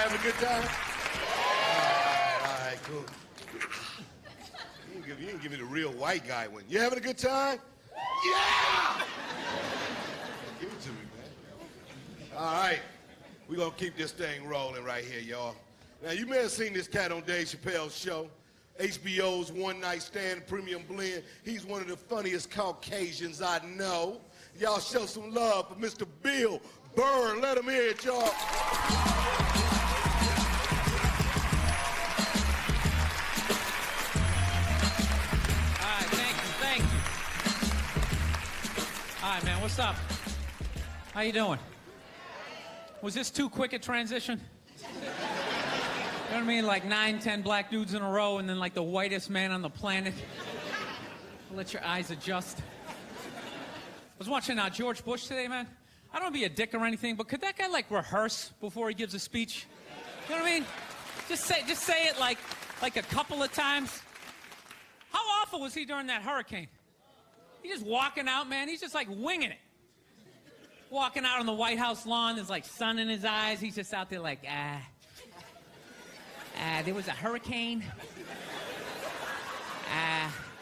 having a good time? All right, cool. You didn't give me the real white guy one. You having a good time? Yeah! Give it to me, man. All right, we're gonna keep this thing rolling right here, y'all. Now, you may have seen this cat on Dave Chappelle's show, HBO's One Night Stand Premium Blend. He's one of the funniest Caucasians I know. Y'all show some love for Mr. Bill Burr. Let him hear it, y'all. Thank you. All right, man, what's up? How you doing? Was this too quick a transition? You know what I mean? Like 9, 10 black dudes in a row and then like the whitest man on the planet. Let your eyes adjust. I was watching George Bush today, man. I don't want to be a dick or anything, but could that guy like rehearse before he gives a speech? You know what I mean? Just say it like a couple of times. How awful was he during that hurricane? He's just walking out, man. He's just like winging it. Walking out on the White House lawn, there's like sun in his eyes. He's just out there like, there was a hurricane.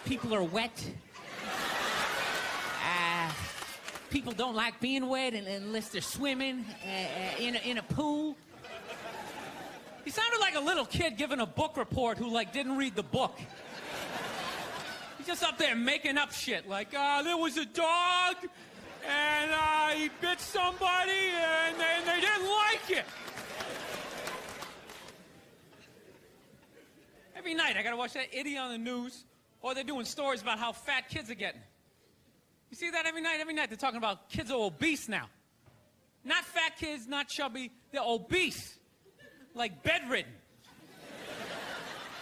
People are wet. People don't like being wet unless they're swimming in a pool. He sounded like a little kid giving a book report who like didn't read the book. He's just up there making up shit like, there was a dog and he bit somebody and they didn't like it. Every night I gotta watch that idiot on the news, or they're doing stories about how fat kids are getting. You see that every night? Every night they're talking about kids are obese now. Not fat kids, not chubby, they're obese. Like bedridden.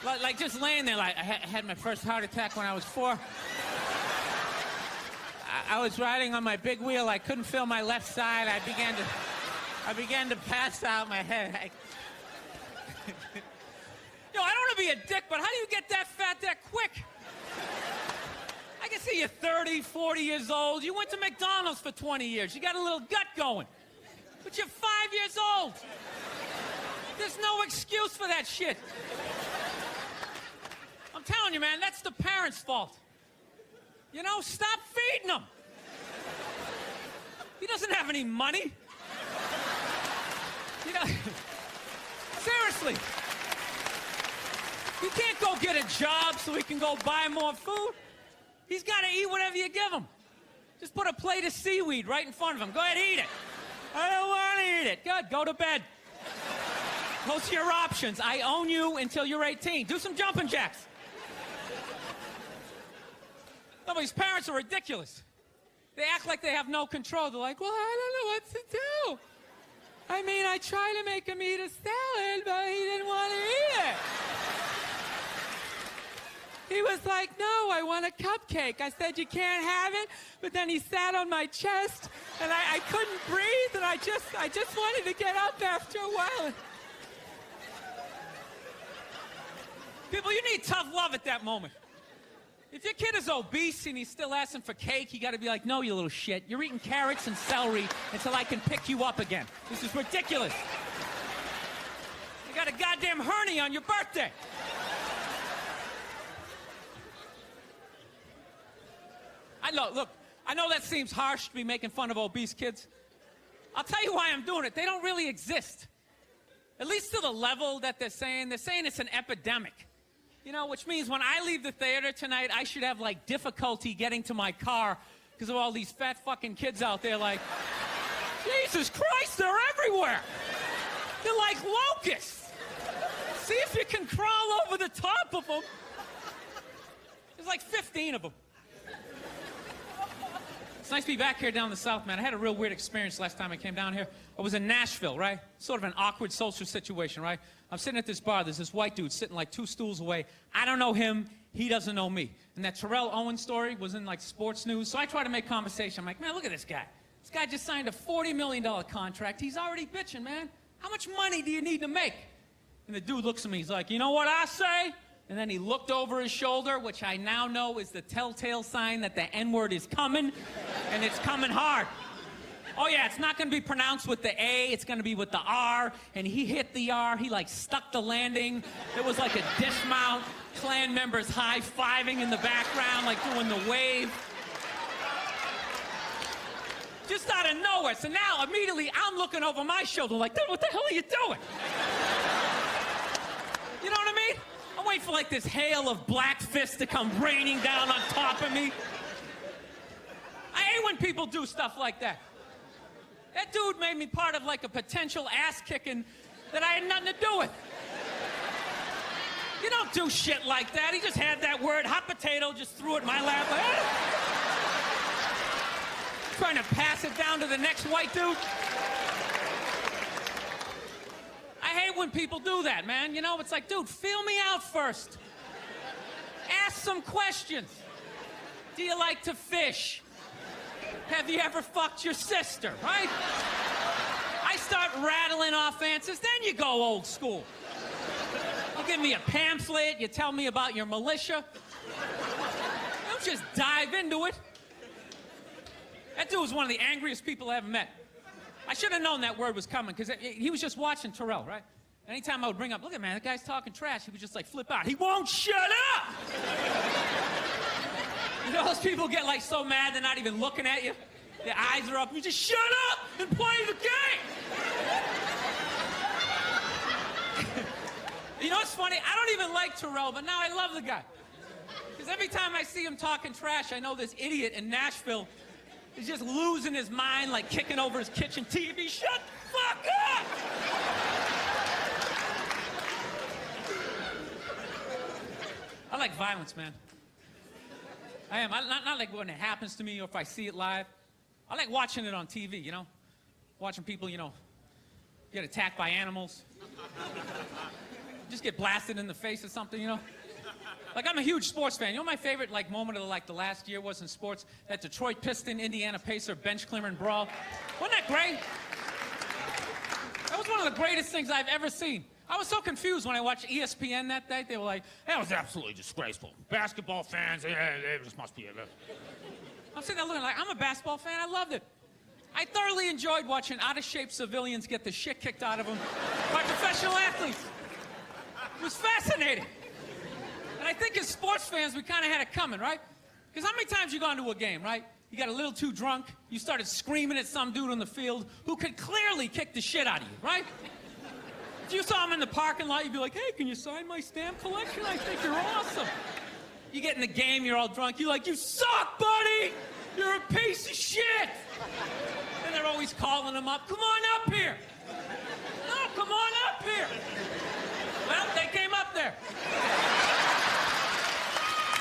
Like just laying there like, I had my first heart attack when I was 4. I was riding on my big wheel, I couldn't feel my left side, I began to pass out, my head. Yo, I don't want to be a dick, but how do you get that fat that quick? I can see you're 30, 40 years old. You went to McDonald's for 20 years. You got a little gut going. But you're 5 years old. There's no excuse for that shit. I'm telling you, man, that's the parents' fault. You know, stop feeding him. He doesn't have any money. You know, seriously. You can't go get a job so he can go buy more food. He's got to eat whatever you give him. Just put a plate of seaweed right in front of him. Go ahead, eat it. I don't want to eat it. Good, go to bed. Those are your options. I own you until you're 18. Do some jumping jacks. No, but these parents are ridiculous. They act like they have no control. They're like, well, I don't know what to do. I mean, I tried to make him eat a salad, but he didn't want to eat it. He was like, no, I want a cupcake. I said, you can't have it. But then he sat on my chest, and I couldn't breathe, and I just wanted to get up after a while. People, you need tough love at that moment. If your kid is obese and he's still asking for cake, you got to be like, no, you little shit. You're eating carrots and celery until I can pick you up again. This is ridiculous. You got a goddamn hernia on your birthday. I know that seems harsh to be making fun of obese kids. I'll tell you why I'm doing it. They don't really exist. At least to the level that they're saying. They're saying it's an epidemic. You know, which means when I leave the theater tonight, I should have, like, difficulty getting to my car because of all these fat fucking kids out there like, Jesus Christ, they're everywhere. They're like locusts. See if you can crawl over the top of them. There's like 15 of them. It's nice to be back here down in the South, man. I had a real weird experience last time I came down here. I was in Nashville, right? Sort of an awkward social situation, right? I'm sitting at this bar. There's this white dude sitting like 2 stools away. I don't know him. He doesn't know me. And that Terrell Owens story was in like sports news. So I try to make conversation. I'm like, man, look at this guy. This guy just signed a $40 million contract. He's already bitching, man. How much money do you need to make? And the dude looks at me. He's like, you know what I say? And then he looked over his shoulder, which I now know is the telltale sign that the N-word is coming, and it's coming hard. Oh, yeah, it's not going to be pronounced with the A. It's going to be with the R. And he hit the R. He, like, stuck the landing. It was like a dismount. Clan members high-fiving in the background, like doing the wave. Just out of nowhere. So now, immediately, I'm looking over my shoulder like, dude, what the hell are you doing? You know what I mean? I'm waiting for, like, this hail of black fists to come raining down on top of me. I hate when people do stuff like that. That dude made me part of, like, a potential ass-kicking that I had nothing to do with. You don't do shit like that. He just had that word, hot potato, just threw it in my lap. Like, trying to pass it down to the next white dude. I hate when people do that, man. You know, it's like, dude, feel me out first. Ask some questions. Do you like to fish? Have you ever fucked your sister, right? I start rattling off answers, then you go old school. You give me a pamphlet, you tell me about your militia. Don't just dive into it. That dude was one of the angriest people I ever met. I should have known that word was coming, because he was just watching Terrell, right? Anytime I would bring up, look at man, that guy's talking trash, he would just like flip out. He won't shut up! You know those people get like so mad they're not even looking at you? Their eyes are up, you just shut up and play the game! You know what's funny? I don't even like Terrell, but now I love the guy. Because every time I see him talking trash, I know this idiot in Nashville is just losing his mind, like kicking over his kitchen TV. Shut the fuck up! I like violence, man. I am. Not like when it happens to me or if I see it live. I like watching it on TV, you know? Watching people, you know, get attacked by animals. Just get blasted in the face or something, you know? Like, I'm a huge sports fan. You know my favorite, like, moment of, like, the last year was in sports? That Detroit Piston, Indiana Pacer bench clearing brawl. Wasn't that great? That was one of the greatest things I've ever seen. I was so confused when I watched ESPN that day. They were like, that was absolutely disgraceful. Basketball fans, it just must be. I'm sitting there looking like, I'm a basketball fan. I loved it. I thoroughly enjoyed watching out-of-shape civilians get the shit kicked out of them by professional athletes. It was fascinating. And I think as sports fans, we kind of had it coming, right? Because how many times you gone to a game, right? You got a little too drunk, you started screaming at some dude on the field who could clearly kick the shit out of you, right? If you saw him in the parking lot, you'd be like, hey, can you sign my stamp collection? I think you're awesome. You get in the game, you're all drunk, you're like, you suck, buddy! You're a piece of shit! And they're always calling him up, come on up here! No, come on up here! Well, they came up there.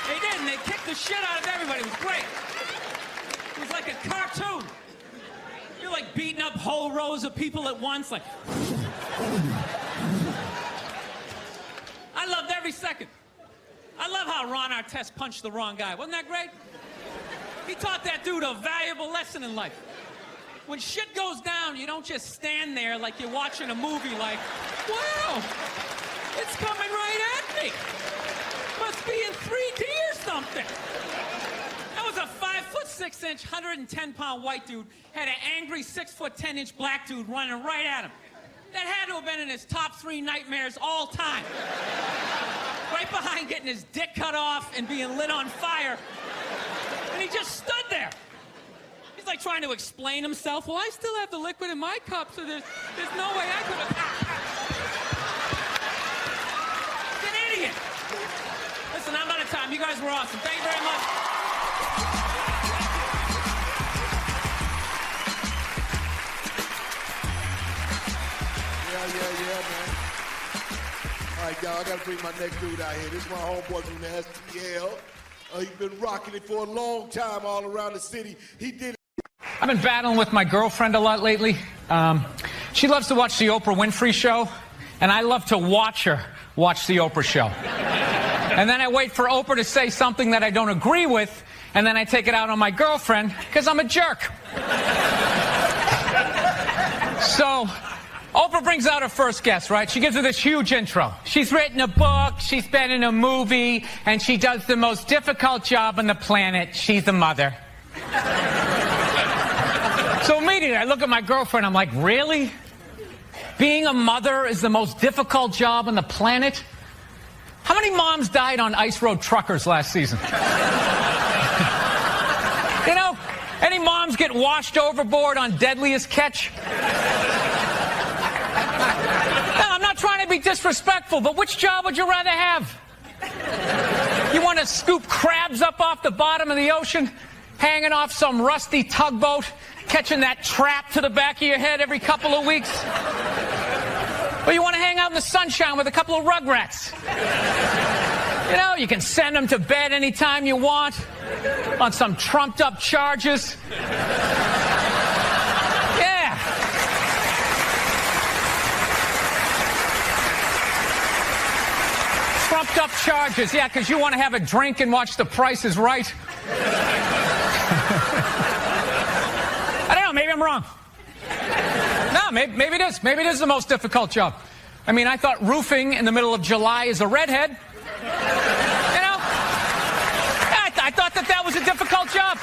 They did, and they kicked the shit out of everybody. It was great. It was like a cartoon. You're like beating up whole rows of people at once, like... I loved every second. I love how Ron Artest punched the wrong guy. Wasn't that great? He taught that dude a valuable lesson in life. When shit goes down, you don't just stand there like you're watching a movie like, wow, it's coming right at me. Must be in 3D or something. That was a 5'6", 110-pound white dude, had an angry 6'10" black dude running right at him. That had to have been in his top 3 nightmares all time. Right behind getting his dick cut off and being lit on fire. And he just stood there. He's like trying to explain himself. Well, I still have the liquid in my cup, so there's no way I could have... He's an idiot. Listen, I'm out of time. You guys were awesome. Thank you very much. Yeah, man. All right, y'all, I gotta bring my next dude out here. This is my homeboy from the STL. He's been rocking it for a long time all around the city. He did it. I've been battling with my girlfriend a lot lately. She loves to watch the Oprah Winfrey Show, and I love to watch her watch the Oprah Show. And then I wait for Oprah to say something that I don't agree with, and then I take it out on my girlfriend, because I'm a jerk. So... Oprah brings out her first guest, right? She gives her this huge intro. She's written a book, she's been in a movie, and she does the most difficult job on the planet. She's a mother. So immediately I look at my girlfriend, I'm like, really? Being a mother is the most difficult job on the planet? How many moms died on ice road truckers last season? You know, any moms get washed overboard on Deadliest Catch? No, I'm not trying to be disrespectful, but which job would you rather have? You want to scoop crabs up off the bottom of the ocean, hanging off some rusty tugboat, catching that trap to the back of your head every couple of weeks? Or you want to hang out in the sunshine with a couple of rugrats? You know, you can send them to bed anytime you want on some trumped up charges. Yeah. Trumped up charges, yeah, because you want to have a drink and watch The Price is Right. I don't know, maybe I'm wrong. No, maybe it is. Maybe it is the most difficult job. I mean, I thought roofing in the middle of July is a redhead. You know? I thought that was a difficult job.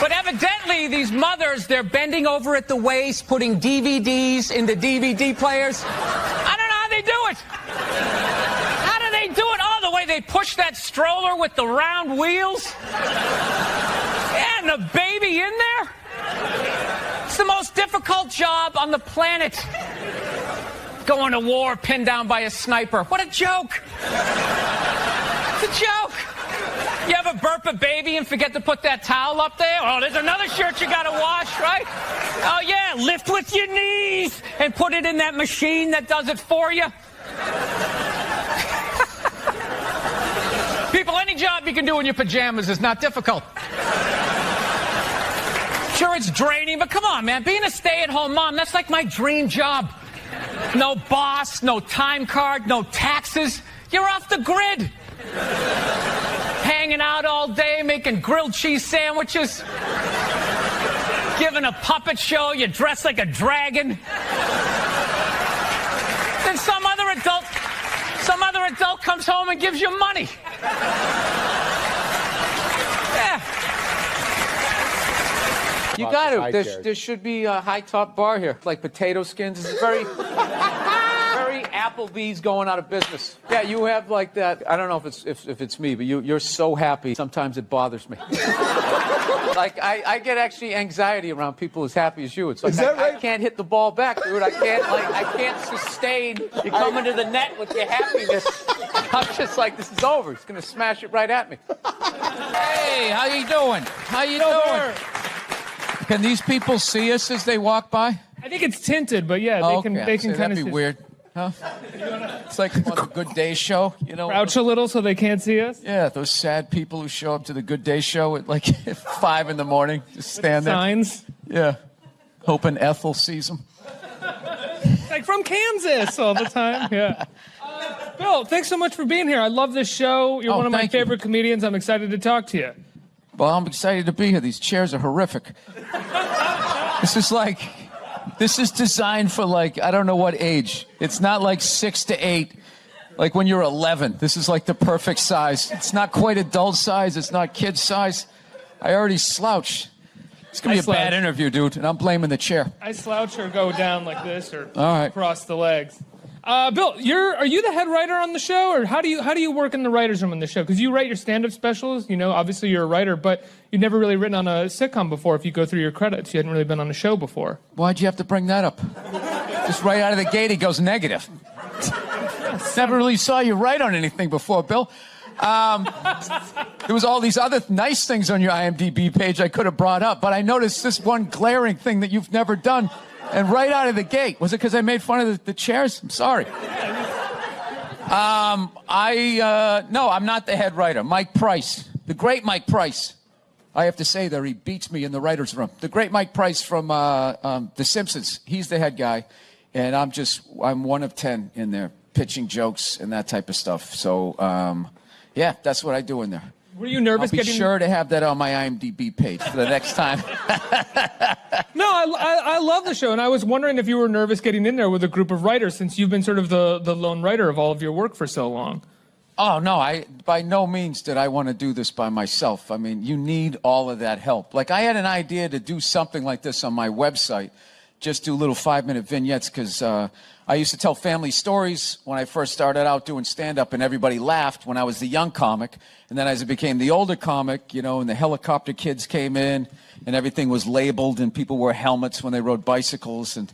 But evidently, these mothers, they're bending over at the waist, putting DVDs into DVD players. I don't know how they do it. How do they do it? Oh, the way they push that stroller with the round wheels. Yeah, and the baby in there. It's the most difficult job on the planet. Going to war pinned down by a sniper. What a joke. It's a joke. You ever burp a baby and forget to put that towel up there? Oh, there's another shirt you gotta wash, right? Oh yeah, lift with your knees and put it in that machine that does it for you. People, any job you can do in your pajamas is not difficult. Sure, it's draining, but come on, man. Being a stay-at-home mom, that's like my dream job. No boss, no time card, no taxes. You're off the grid. Hanging out all day, making grilled cheese sandwiches. Giving a puppet show, you dress like a dragon. Then some other adult comes home and gives you money. Yeah. You got it. There should be a high top bar here, like potato skins. It's very Applebee's going out of business. Yeah, you have like that. I don't know if it's me, but you're so happy. Sometimes it bothers me. Like I get actually anxiety around people as happy as you. It's like I can't hit the ball back, dude. I can't sustain you coming to the net with your happiness. I'm just like, this is over. It's gonna smash it right at me. Hey, how you doing? How you doing? Can these people see us as they walk by? I think it's tinted, but yeah, they can kind of. That'd be weird, huh? It's like on the Good Day show, you know. Crouch a little so they can't see us. Yeah, those sad people who show up to the Good Day show at like 5 in the morning, just stand there. Signs. Yeah, hoping Ethel sees them. Like from Kansas all the time. Yeah. Bill, thanks so much for being here. I love this show. You're one of my favorite comedians. I'm excited to talk to you. Well, I'm excited to be here. These chairs are horrific. This is designed for like, I don't know what age. It's not like 6 to 8, like when you're 11. This is like the perfect size. It's not quite adult size. It's not kid size. I already slouch. It's going to be a bad interview, dude, and I'm blaming the chair. I slouch or go down like this or all right. Cross the legs. Bill, are you the head writer on the show, or how do you work in the writers' room on the show? Because you write your stand-up specials, you know, obviously you're a writer, but you've never really written on a sitcom before. If you go through your credits, you hadn't really been on a show before. Why'd you have to bring that up? Just right out of the gate, he goes negative. Never really saw you write on anything before, Bill. There was all these other nice things on your IMDb page I could have brought up, but I noticed this one glaring thing that you've never done. And right out of the gate, was it because I made fun of the chairs? I'm sorry. No, I'm not the head writer. Mike Price, the great Mike Price. I have to say there, he beats me in the writer's room. The great Mike Price from The Simpsons. He's the head guy, and I'm one of 10 in there, pitching jokes and that type of stuff. So, yeah, that's what I do in there. Were you nervous I'll be sure to have that on my IMDb page for the next time. No, I love the show, and I was wondering if you were nervous getting in there with a group of writers, since you've been sort of the lone writer of all of your work for so long. Oh, no, by no means did I want to do this by myself. I mean, you need all of that help. Like, I had an idea to do something like this on my website, just do little 5-minute vignettes, because I used to tell family stories when I first started out doing stand-up, and everybody laughed when I was the young comic. And then as I became the older comic, you know, and the helicopter kids came in, and everything was labeled, and people wore helmets when they rode bicycles, and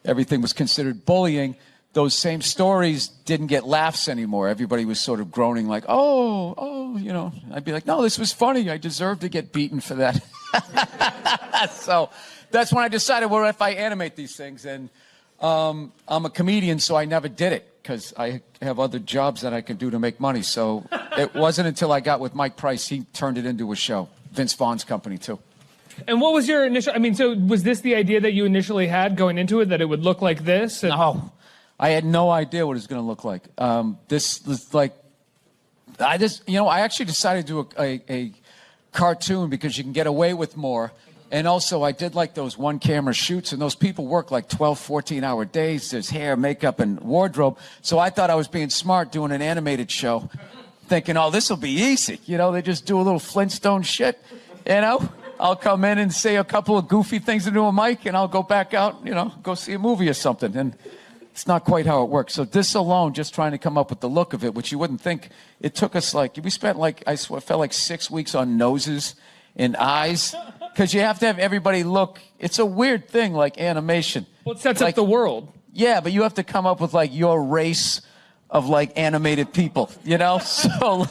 everything was considered bullying. Those same stories didn't get laughs anymore. Everybody was sort of groaning like, oh, you know. I'd be like, no, this was funny. I deserve to get beaten for that. So that's when I decided, well, if I animate these things, and I'm a comedian, so I never did it because I have other jobs that I can do to make money. So it wasn't until I got with Mike Price, he turned it into a show. Vince Vaughn's company, too. And what was your initial, I mean, so was this the idea that you initially had going into it, that it would look like this? No. I had no idea what it was going to look like. This was like, I actually decided to do a cartoon because you can get away with more. And also, I did like those one-camera shoots, and those people work like 12, 14-hour days. There's hair, makeup, and wardrobe. So I thought I was being smart doing an animated show, thinking, oh, this will be easy. You know, they just do a little Flintstone shit, you know? I'll come in and say a couple of goofy things into a mic, and I'll go back out, you know, go see a movie or something. And it's not quite how it works. So this alone, just trying to come up with the look of it, which you wouldn't think, it took us like, we spent like, I swear, it felt like 6 weeks on noses and eyes, because you have to have everybody look. It's a weird thing, like animation. Well, it sets up the world. Yeah, but you have to come up with like your race of like animated people, you know? So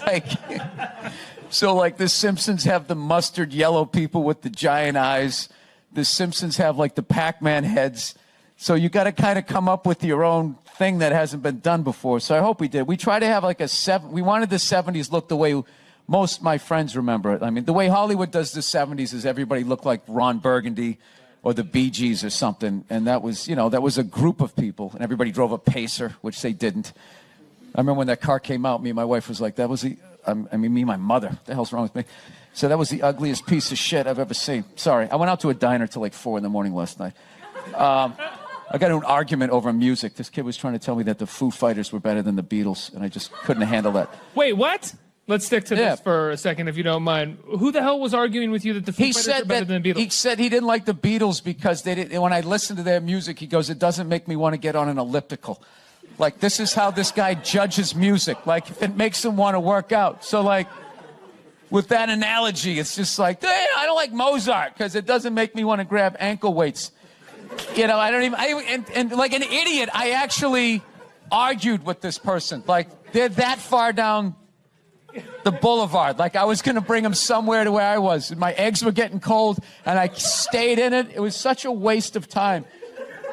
like the Simpsons have the mustard yellow people with the giant eyes. The Simpsons have like the Pac-Man heads. So you got to kind of come up with your own thing that hasn't been done before. So I hope we did. We try to have like we wanted the 70s look the way most of my friends remember it. I mean, the way Hollywood does the 70s is everybody looked like Ron Burgundy or the Bee Gees or something. And that was, you know, that was a group of people. And everybody drove a Pacer, which they didn't. I remember when that car came out, me and my wife was like, me and my mother, what the hell's wrong with me? So that was the ugliest piece of shit I've ever seen. Sorry, I went out to a diner till like 4 in the morning last night. I got into an argument over music. This kid was trying to tell me that the Foo Fighters were better than the Beatles, and I just couldn't handle that. Wait, what? Let's stick to this for a second, if you don't mind. Who the hell was arguing with you that the Foo Fighters are better than the Beatles? He said he didn't like the Beatles because they didn't. When I listened to their music, he goes, it doesn't make me want to get on an elliptical. Like, this is how this guy judges music. Like, if it makes him want to work out. So, like, with that analogy, it's just like, hey, I don't like Mozart because it doesn't make me want to grab ankle weights. You know, and like an idiot, I actually argued with this person. Like, they're that far down the boulevard. Like, I was going to bring them somewhere to where I was. And my eggs were getting cold, and I stayed in it. It was such a waste of time.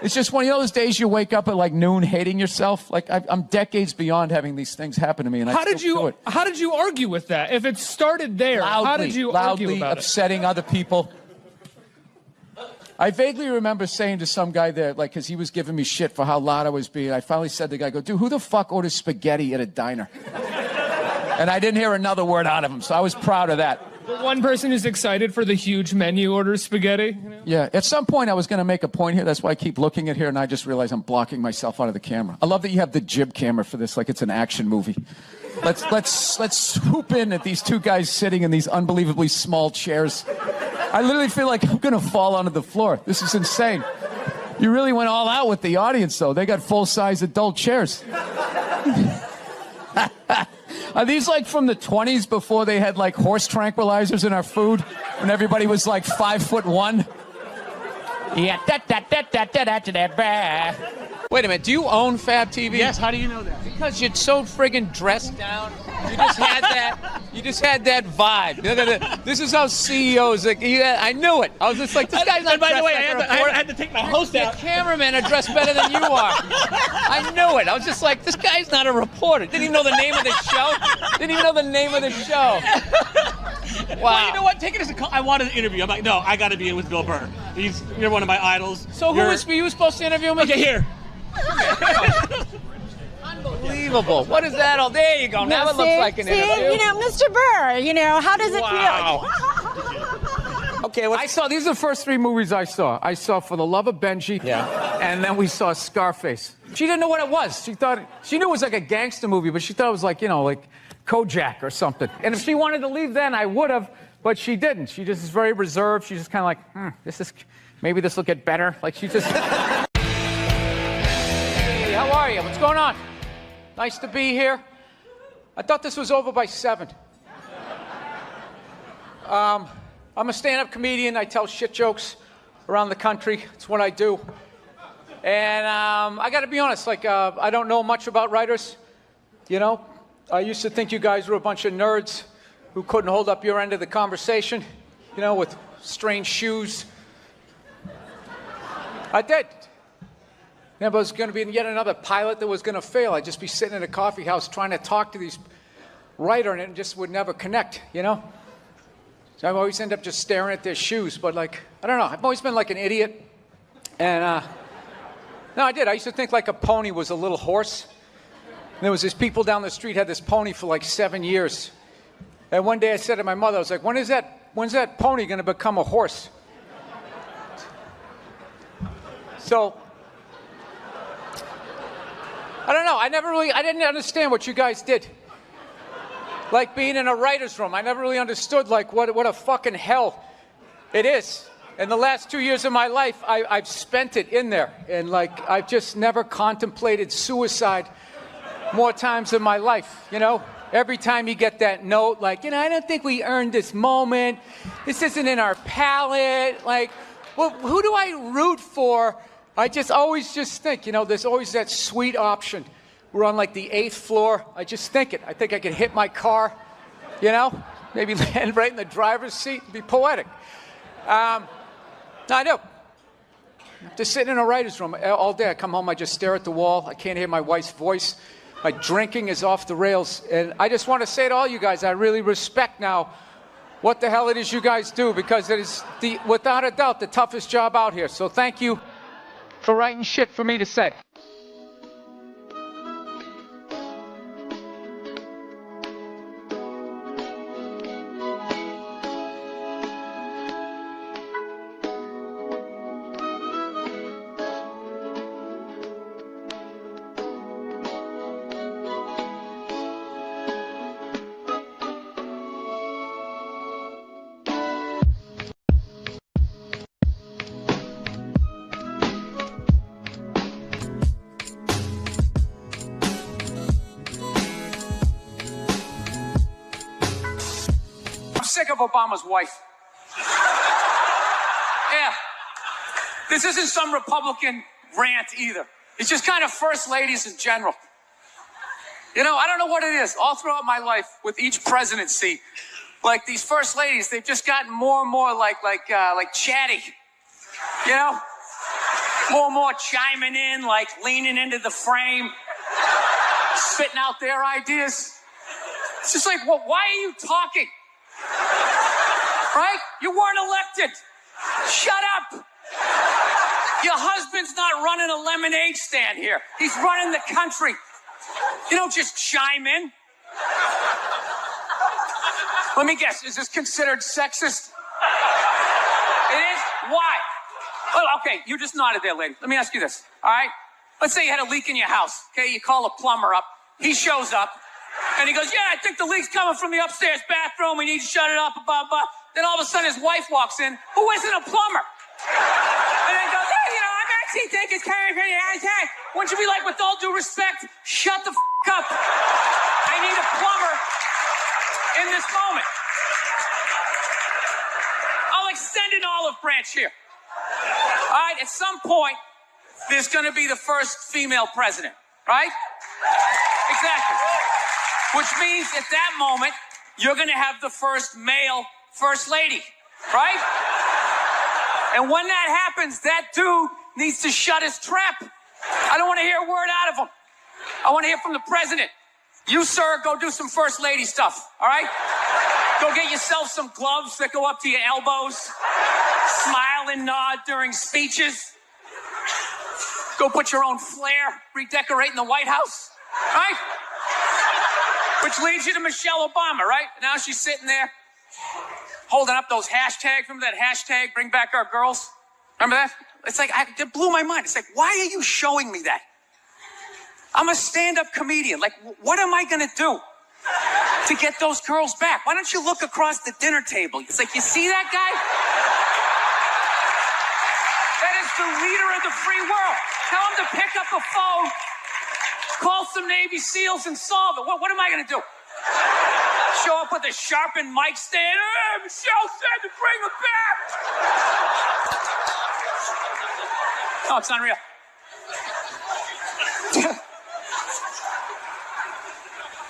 It's just one of those days you wake up at like noon hating yourself. Like, I'm decades beyond having these things happen to me, and I still do it. How did you argue with that? If it started there, how did you argue about upsetting other people. I vaguely remember saying to some guy there, like, because he was giving me shit for how loud I was being, I finally said to the guy, dude, who the fuck orders spaghetti at a diner? And I didn't hear another word out of him, so I was proud of that. The one person who's excited for the huge menu orders spaghetti? You know? Yeah, at some point I was going to make a point here. That's why I keep looking at here, and I just realized I'm blocking myself out of the camera. I love that you have the jib camera for this, like it's an action movie. Let's swoop in at these two guys sitting in these unbelievably small chairs. I literally feel like I'm going to fall onto the floor. This is insane. You really went all out with the audience, though. They got full-size adult chairs. Are these like from the 20s before they had like horse tranquilizers in our food? When everybody was like 5'1"? Yeah. Wait a minute, do you own Fab TV? Yes, how do you know that? Because you're so friggin' dressed down. You just had that vibe. This is how CEOs, like, I knew it. I was just like, this guy's not by the way, like I had to take my host out. The cameramen are dressed better than you are. I knew it. I was just like, this guy's not a reporter. Didn't even know the name of the show. Didn't even know the name of the show. Wow. Well, you know what? Take it as a call. I wanted an interview. I'm like, no, I got to be in with Bill Burr. You're one of my idols. So were you supposed to interview me? Okay, here. Unbelievable. What is that all? There you go. Now it looks like an interview. You know, Mr. Burr, you know, how does it feel? Okay, I saw, these are the first 3 movies I saw. I saw For the Love of Benji. Yeah. And then we saw Scarface. She didn't know what it was. She knew it was like a gangster movie, but she thought it was like, like Kojak or something. And if she wanted to leave then, I would have, but she didn't. She just is very reserved. She's just kind of like, maybe this will get better. Like she just... Hey, how are you? What's going on? Nice to be here. I thought this was over by 7. I'm a stand-up comedian. I tell shit jokes around the country. It's what I do. And I got to be honest, I don't know much about writers. I used to think you guys were a bunch of nerds who couldn't hold up your end of the conversation, with strange shoes. I did. But it was going to be yet another pilot that was going to fail. I'd just be sitting in a coffee house trying to talk to these writer, and it just would never connect, So I always end up just staring at their shoes. But, I don't know. I've always been like an idiot. And, no, I did. I used to think like a pony was a little horse. And there was these people down the street had this pony for like 7 years. And one day I said to my mother, I was like, when's that pony going to become a horse? So... I don't know. I didn't understand what you guys did. Like being in a writer's room. I never really understood what a fucking hell it is. And the last 2 years of my life, I've spent it in there. And I've just never contemplated suicide more times in my life, Every time you get that note, I don't think we earned this moment. This isn't in our palette. Who do I root for? I always think, there's always that sweet option. We're on the 8th floor. I just think it. I think I could hit my car, maybe land right in the driver's seat and be poetic. I do. Just sitting in a writer's room all day. I come home, I just stare at the wall. I can't hear my wife's voice. My drinking is off the rails. And I just want to say to all you guys, I really respect now what the hell it is you guys do, because it is, without a doubt, the toughest job out here. So thank you for writing shit for me to say. Sick of Obama's wife. Yeah. This isn't some Republican rant either. It's just kind of first ladies in general. I don't know what it is. All throughout my life, with each presidency, these first ladies, they've just gotten more and more like chatty. More and more chiming in, leaning into the frame, spitting out their ideas. It's just well, why are you talking? Right? You weren't elected. Shut up. Your husband's not running a lemonade stand here. He's running the country. You don't just chime in. Let me guess, is this considered sexist? It is? Why? Oh, okay, you just nodded there, lady. Let me ask you this, all right? Let's say you had a leak in your house, okay? You call a plumber up. He shows up. And he goes, yeah, I think the leak's coming from the upstairs bathroom. We need to shut it up, blah, blah. Then all of a sudden his wife walks in, who isn't a plumber. And then he goes, hey, I actually think it's kind of pretty high. Wouldn't you be with all due respect, shut the up. I need a plumber in this moment. I'll extend an olive branch here. All right, at some point, there's going to be the first female president, right? Exactly. Which means at that moment, you're going to have the first male first lady, right? And when that happens, that dude needs to shut his trap. I don't want to hear a word out of him. I want to hear from the president. You, sir, go do some first lady stuff, all right? Go get yourself some gloves that go up to your elbows. Smile and nod during speeches. Go put your own flair redecorating the White House, right? Which leads you to Michelle Obama, right? Now she's sitting there holding up those hashtags. Remember that hashtag, bring back our girls? Remember that? It's like, it blew my mind. It's like, why are you showing me that? I'm a stand-up comedian. Like, what am I going to do to get those girls back? Why don't you look across the dinner table? It's like, you see that guy? That is the leader of the free world. Tell him to pick up a phone, call some Navy SEALs and solve it. What am I going to do? Show up with a sharpened mic stand? Hey, Michelle said to bring him back. Oh, it's unreal.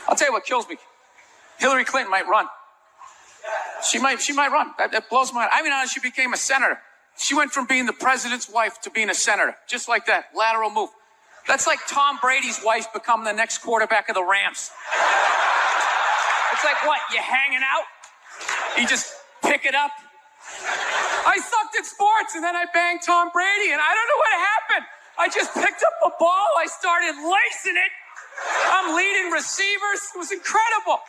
I'll tell you what kills me. Hillary Clinton might run. She might run. That blows my mind. I mean, how she became a senator. She went from being the president's wife to being a senator. Just like that. Lateral move. That's like Tom Brady's wife becoming the next quarterback of the Rams. It's like, what, you hanging out? You just pick it up? I sucked at sports, and then I banged Tom Brady, and I don't know what happened. I just picked up a ball. I started lacing it. I'm leading receivers. It was incredible.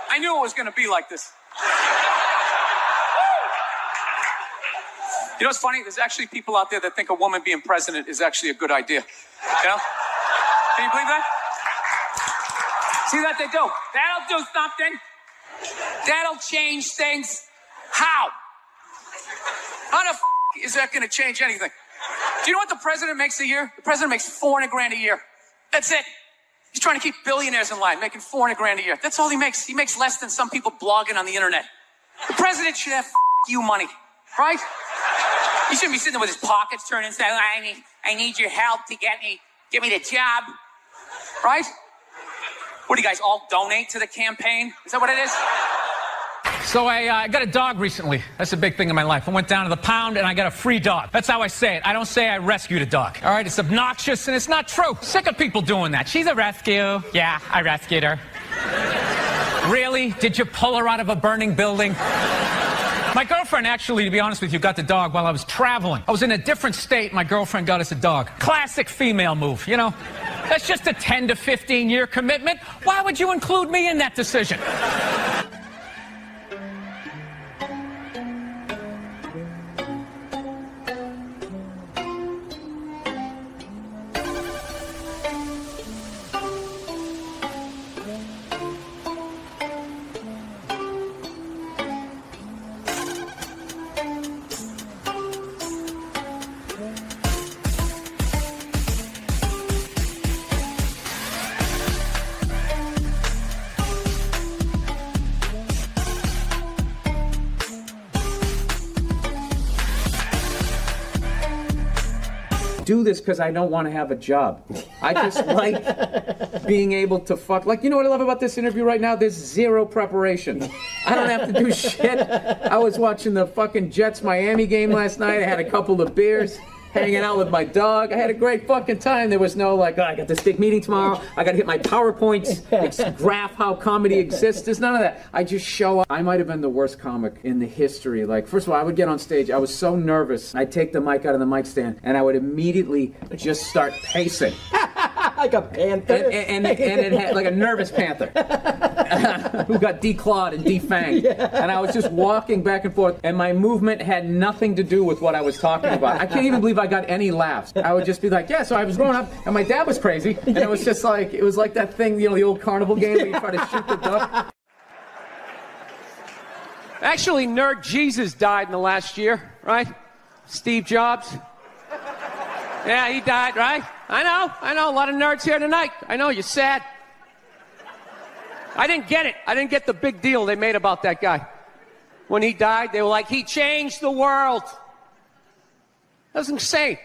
I knew it was going to be like this. You know what's funny? There's actually people out there that think a woman being president is actually a good idea. You know? Can you believe that? See that they do? That'll do something. That'll change things. How? How the is that going to change anything? Do you know what the president makes a year? The president makes $400,000 a year. That's it. He's trying to keep billionaires in line, making $400,000 a year. That's all he makes. He makes less than some people blogging on the internet. The president should have you money, right? He shouldn't be sitting there with his pockets turned and saying, I need your help to get me the job, right? What do you guys all donate to the campaign? Is that what it is? So I got a dog recently. That's a big thing in my life. I went down to the pound and I got a free dog. That's how I say it. I don't say I rescued a dog. All right, it's obnoxious and it's not true. Sick of people doing that. She's a rescue. Yeah, I rescued her. Really? Did you pull her out of a burning building? My girlfriend actually, to be honest with you, got the dog while I was traveling. I was in a different state. My girlfriend got us a dog. Classic female move, you know? That's just a 10 to 15-year commitment. Why would you include me in that decision? Do this because I don't want to have a job. I just like being able to fuck. Like, you know what I love about this interview right now? There's zero preparation. I don't have to do shit. I was watching the fucking Jets-Miami game last night. I had a couple of beers, hanging out with my dog. I had a great fucking time. There was no like, oh, I got this big meeting tomorrow. I got to hit my PowerPoints, graph how comedy exists. There's none of that. I just show up. I might have been the worst comic in the history. Like, first of all, I would get on stage. I was so nervous. I'd take the mic out of the mic stand, and I would immediately just start pacing. Like a panther. And it had like a nervous panther who got declawed and defanged. Yeah. And I was just walking back and forth, and my movement had nothing to do with what I was talking about. I can't even believe I got any laughs. I would just be like, yeah, so I was growing up, and my dad was crazy, and it was just like, it was like that thing, you know, the old carnival game where you try to shoot the duck. Actually, Nerd Jesus died in the last year, right? Steve Jobs. Yeah, he died, right? I know, a lot of nerds here tonight. I know, you're sad. I didn't get it. I didn't get the big deal they made about that guy. When he died, they were like, he changed the world. That was insane.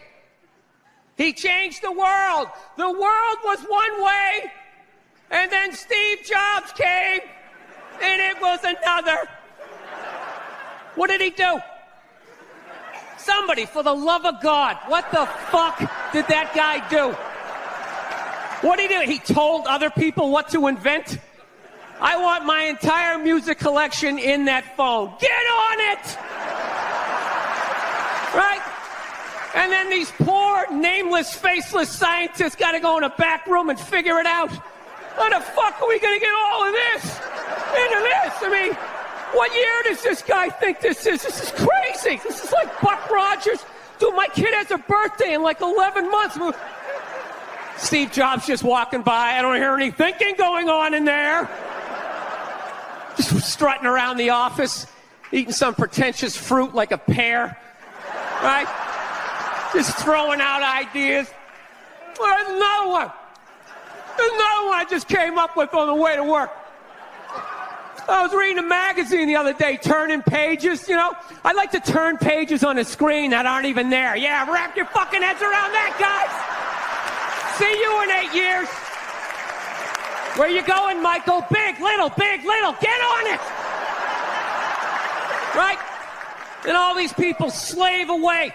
He changed the world. The world was one way, and then Steve Jobs came, and it was another. What did he do? Somebody, for the love of God, what the fuck did that guy do? What did he do? He told other people what to invent? I want my entire music collection in that phone. Get on it! Right? And then these poor, nameless, faceless scientists got to go in a back room and figure it out. How the fuck are we going to get all of this? into this. I mean, what year does this guy think this is? This is crazy. This is like Buck Rogers. Dude, my kid has a birthday in like 11 months. Steve Jobs just walking by. I don't hear any thinking going on in there. Just strutting around the office, eating some pretentious fruit like a pear. Right? Just throwing out ideas. Well, there's another one. There's another one I just came up with on the way to work. I was reading a magazine the other day, turning pages, you know. I like to turn pages on a screen that aren't even there. Yeah, wrap your fucking heads around that, guys. See you in 8 years. Where you going, Michael? Big, little, get on it. Right? And all these people slave away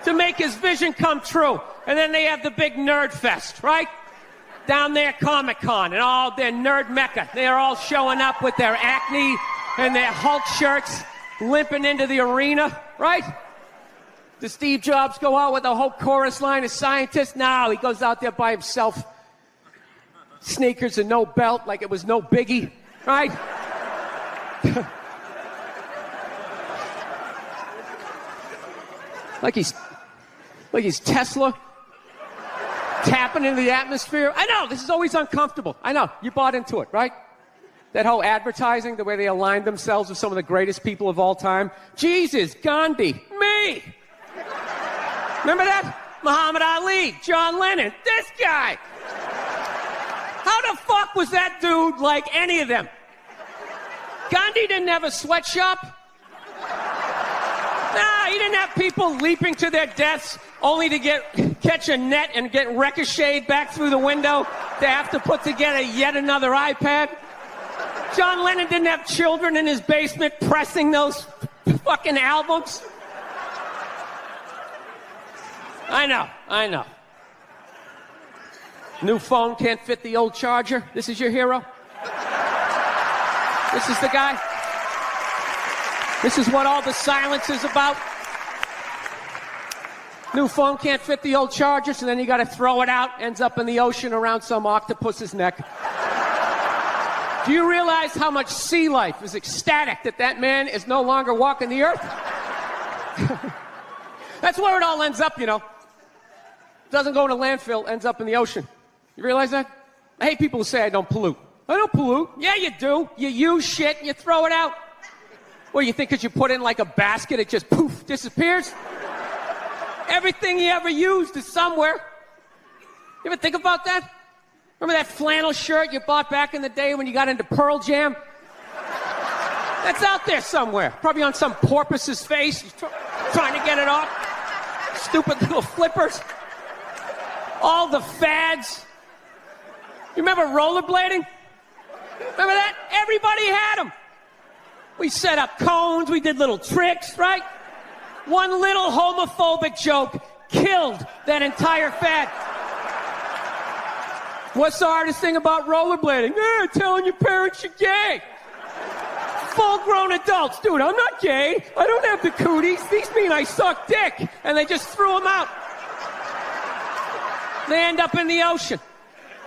to make his vision come true. And then they have the big nerd fest, right? Down there, Comic-Con, and all their nerd mecca. They're all showing up with their Acne and their Hulk shirts, limping into the arena, right? Does Steve Jobs go out with a whole chorus line of scientists? No, he goes out there by himself. Sneakers and no belt, like it was no biggie, right? like he's Tesla. Tapping into the atmosphere. I know, this is always uncomfortable. I know, you bought into it, right? That whole advertising, the way they aligned themselves with some of the greatest people of all time. Jesus, Gandhi, me. Remember that? Muhammad Ali, John Lennon, this guy. How the fuck was that dude like any of them? Gandhi didn't have a sweatshop. Nah, he didn't have people leaping to their deaths only to catch a net and get ricocheted back through the window to have to put together yet another iPad. John Lennon didn't have children in his basement pressing those fucking albums. I know. New phone can't fit the old charger. This is your hero? This is the guy? This is what all the silence is about? New phone can't fit the old charger, so then you gotta throw it out, ends up in the ocean around some octopus's neck. Do you realize how much sea life is ecstatic that man is no longer walking the earth? That's where it all ends up, you know. Doesn't go in a landfill, ends up in the ocean. You realize that? I hate people who say I don't pollute. I don't pollute. Yeah, you do. You use shit and you throw it out. Well, you think because you put it in like a basket, it just poof, disappears? Everything you ever used is somewhere. You ever think about that? Remember that flannel shirt you bought back in the day when you got into Pearl Jam? That's out there somewhere. Probably on some porpoise's face. He's trying to get it off. Stupid little flippers. All the fads. You remember rollerblading? Remember that? Everybody had them. We set up cones, we did little tricks, right? One little homophobic joke killed that entire fad. What's the hardest thing about rollerblading? Telling your parents you're gay. Full-grown adults. Dude, I'm not gay. I don't have the cooties. These mean I suck dick. And they just threw them out. They end up in the ocean.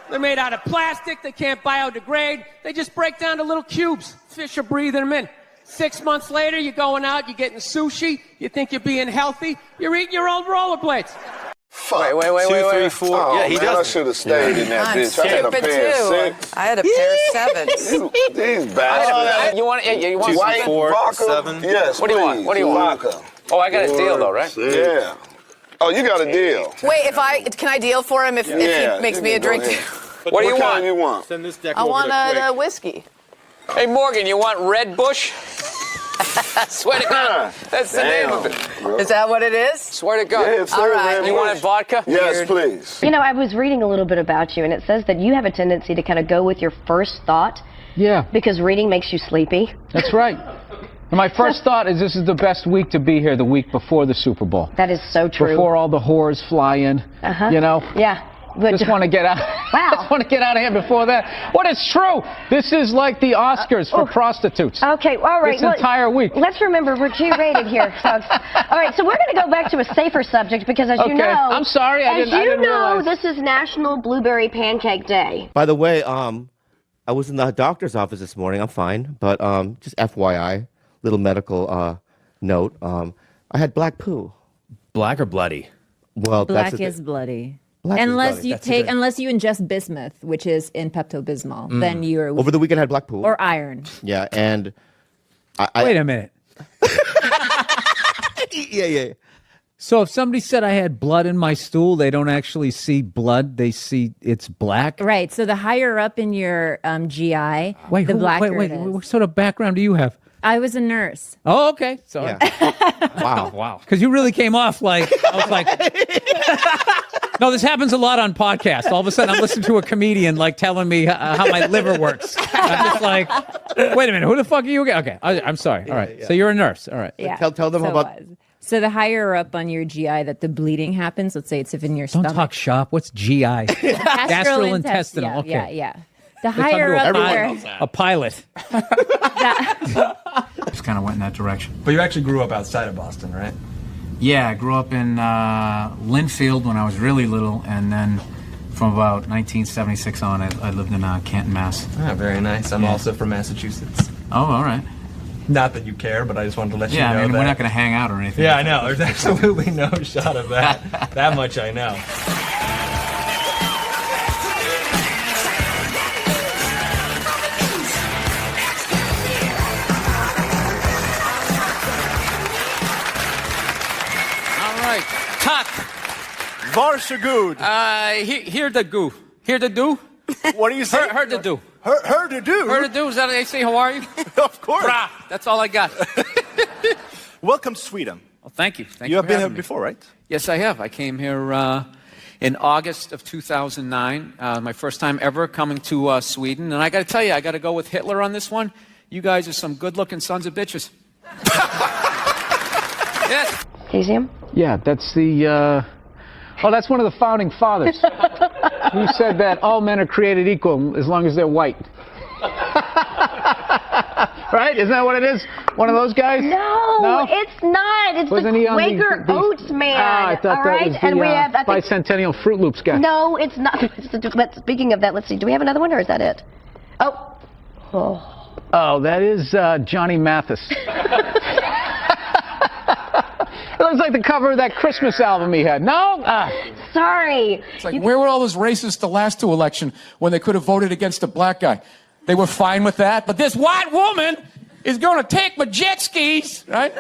They're made out of plastic. They can't biodegrade. They just break down to little cubes. Fish are breathing them in. 6 months later, you're going out, you're getting sushi. You think you're being healthy. You're eating your old rollerblades. Fuck. Wait. 2, 3, 4. Oh, yeah, he man, does. I should have stayed in that bitch. I had a pair of 6. I had a pair of 7s. These bastards. You want 2, 3, 4, vodka? 7. Yes, What do you want? What do you want? Vodka. Oh, I got a deal though, right? Yeah. Oh, you got a deal. Wait, can I deal for him if he makes me a drink? What do you want? What you want? Send this deck I over want to a whiskey. Hey, Morgan, you want Red Bush? Swear to God, that's the name of it. Is that what it is? Swear to God. Yeah, it's all right. You Bush. wanted vodka? Yes, please. You know, I was reading a little bit about you, and it says that you have a tendency to kind of go with your first thought. Yeah. Because reading makes you sleepy. That's right. And my first thought is this is the best week to be here, the week before the Super Bowl. That is so true. Before all the whores fly in, you know? Yeah. But just want to get out. Wow. Just want to get out of here before that. What is true? This is like the Oscars for prostitutes. Okay, all right. This entire week. Let's remember we're G-rated here, folks. All right, so we're going to go back to a safer subject because, as you know, I'm sorry, I didn't realize. this is National Blueberry Pancake Day. By the way, I was in the doctor's office this morning. I'm fine, but just FYI, little medical note. I had black poo. Black or bloody? Well, Black that's is bloody. Black is unless bloody. you That's take, good. unless you ingest bismuth, which is in Pepto-Bismol, then you're Over the weekend, I had black poo. or iron. Yeah, and I Wait a minute. yeah. So if somebody said I had blood in my stool, they don't actually see blood; they see it's black. Right. So the higher up in your GI, Wait, the blacker wait. it is. What sort of background do you have? I was a nurse. Oh, okay. So wow. Because you really came off like I was like. No, this happens a lot on podcasts. All of a sudden, I'm listening to a comedian like telling me how my liver works. I'm just like, wait a minute, who the fuck are you again? Okay, I'm sorry. All right, so you're a nurse. All right. Yeah. Tell them so about. it was. So the higher up on your GI that the bleeding happens, let's say it's if in your Don't stomach. talk shop. What's GI? Gastrointestinal. Gastrointestinal. Okay. Yeah. The higher up there. A pilot. that- Just kind of went in that direction. But you actually grew up outside of Boston, right? Yeah, I grew up in Linfield when I was really little, and then from about 1976 on, I lived in Canton, Mass. Ah, very nice. I'm also from Massachusetts. Oh, all right. Not that you care, but I just wanted to let you know Yeah, I mean, that. we're not going to hang out or anything. Yeah, I know. There's absolutely no shot of that. That much I know. All right. Cut. Varsågod. Here the goo. Here the do? What do you say? Heard the do. Heard to do. Heard the do? Is that how they say how are you? Of course. Brah. That's all I got. Welcome to Sweden. Well, thank you. Thank You you have for been here having me. before, right? Yes, I have. I came here in August of 2009. My first time ever coming to Sweden. And I got to tell you, I got to go with Hitler on this one. You guys are some good-looking sons of bitches. Yes. Cesium? Yeah, that's the. Oh, that's one of the founding fathers. Who said that all men are created equal as long as they're white. Right? Isn't that what it is? One of those guys? No, it's not. It's Wasn't he the on Quaker the Oats man. I thought all that right? was the And we have, I think, bicentennial Fruit Loops guy. no, it's not. But speaking of that, let's see. Do we have another one, or is that it? Oh, that is Johnny Mathis. It looks like the cover of that Christmas album he had. No? Sorry. It's like, where were all those racists the last two election when they could have voted against a black guy? They were fine with that, but this white woman is going to take my jet skis, right?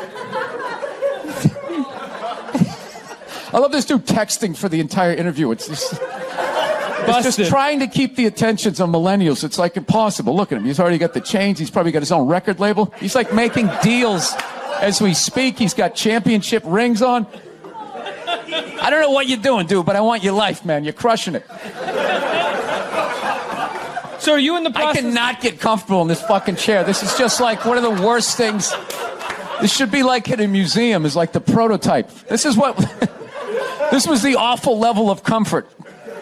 I love this dude texting for the entire interview. It's just trying to keep the attentions on millennials. It's like impossible. Look at him. He's already got the chains. He's probably got his own record label. He's like making deals as we speak. He's got championship rings on. I don't know what you're doing, dude, but I want your life, man. You're crushing it. So are you in the process? I cannot get comfortable in this fucking chair. This is just like one of the worst things. This should be like in a museum, is like the prototype. This is what... This was the awful level of comfort.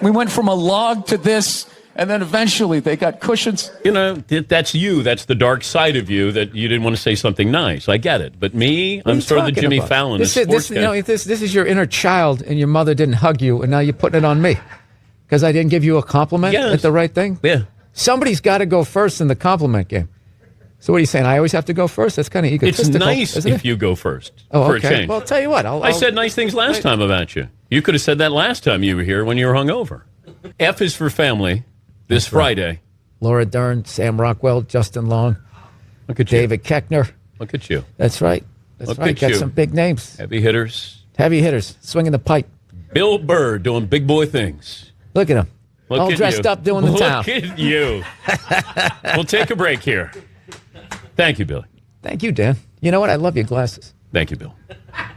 We went from a log to this, and then eventually they got cushions. You know, that's you. That's the dark side of you, that you didn't want to say something nice. I get it. But me, I'm sort of the Jimmy Fallon. This is your inner child, and your mother didn't hug you, and now you're putting it on me. Because I didn't give you a compliment at the right thing? Yeah. Somebody's got to go first in the compliment game. So what are you saying? I always have to go first? That's kind of egotistical. It's nice isn't if it? you go first Oh, for okay. a change. Well, I'll tell you what. I said nice things last time about you. You could have said that last time you were here when you were hungover. F is for family this Friday. Laura Dern, Sam Rockwell, Justin Long. Look at you. David Koechner. Look at you. That's right. Look right. at Got you. some big names. Heavy hitters. Heavy hitters. Swinging the pipe. Bill Burr doing big boy things. Look at him. Look All at dressed you. up doing the town. Look at you. We'll take a break here. Thank you, Billy. Thank you, Dan. You know what? I love your glasses. Thank you, Bill.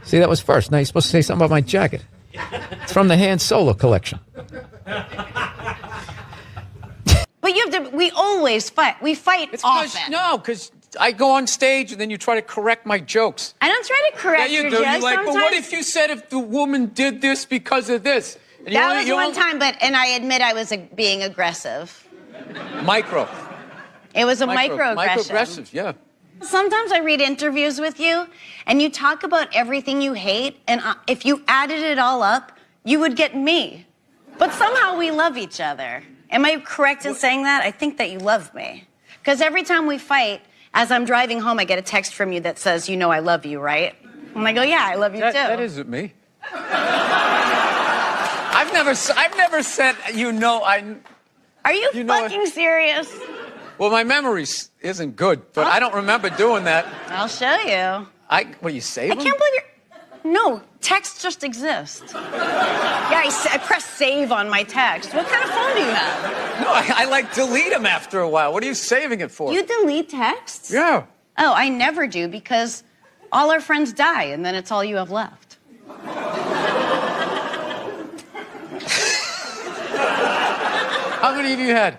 See, that was first. Now you're supposed to say something about my jacket. It's from the Han Solo collection. But you have to. We always fight. We fight often. No, because I go on stage and then you try to correct my jokes. I don't try to correct Yeah, you your do. jokes. You're like, but what Sometimes- if you said if the woman did this because of this? And That was one time, and I admit I was being aggressive. Micro. It was a microaggression. Microaggressive, yeah. Sometimes I read interviews with you, and you talk about everything you hate, and if you added it all up, you would get me. But somehow we love each other. Am I correct in saying that? I think that you love me. Because every time we fight, as I'm driving home, I get a text from you that says, you know I love you, right? And I go, yeah, I love you too. That isn't me. I've never said, you know, Are you fucking serious? Well, my memory isn't good, but I don't remember doing that. I'll show you. What, do you save I them? can't believe you're... No, texts just exist. Yeah, I press save on my text. What kind of phone do you have? No, I like delete them after a while. What are you saving it for? You delete texts? Yeah. Oh, I never do because all our friends die and then it's all you have left. How many of you had?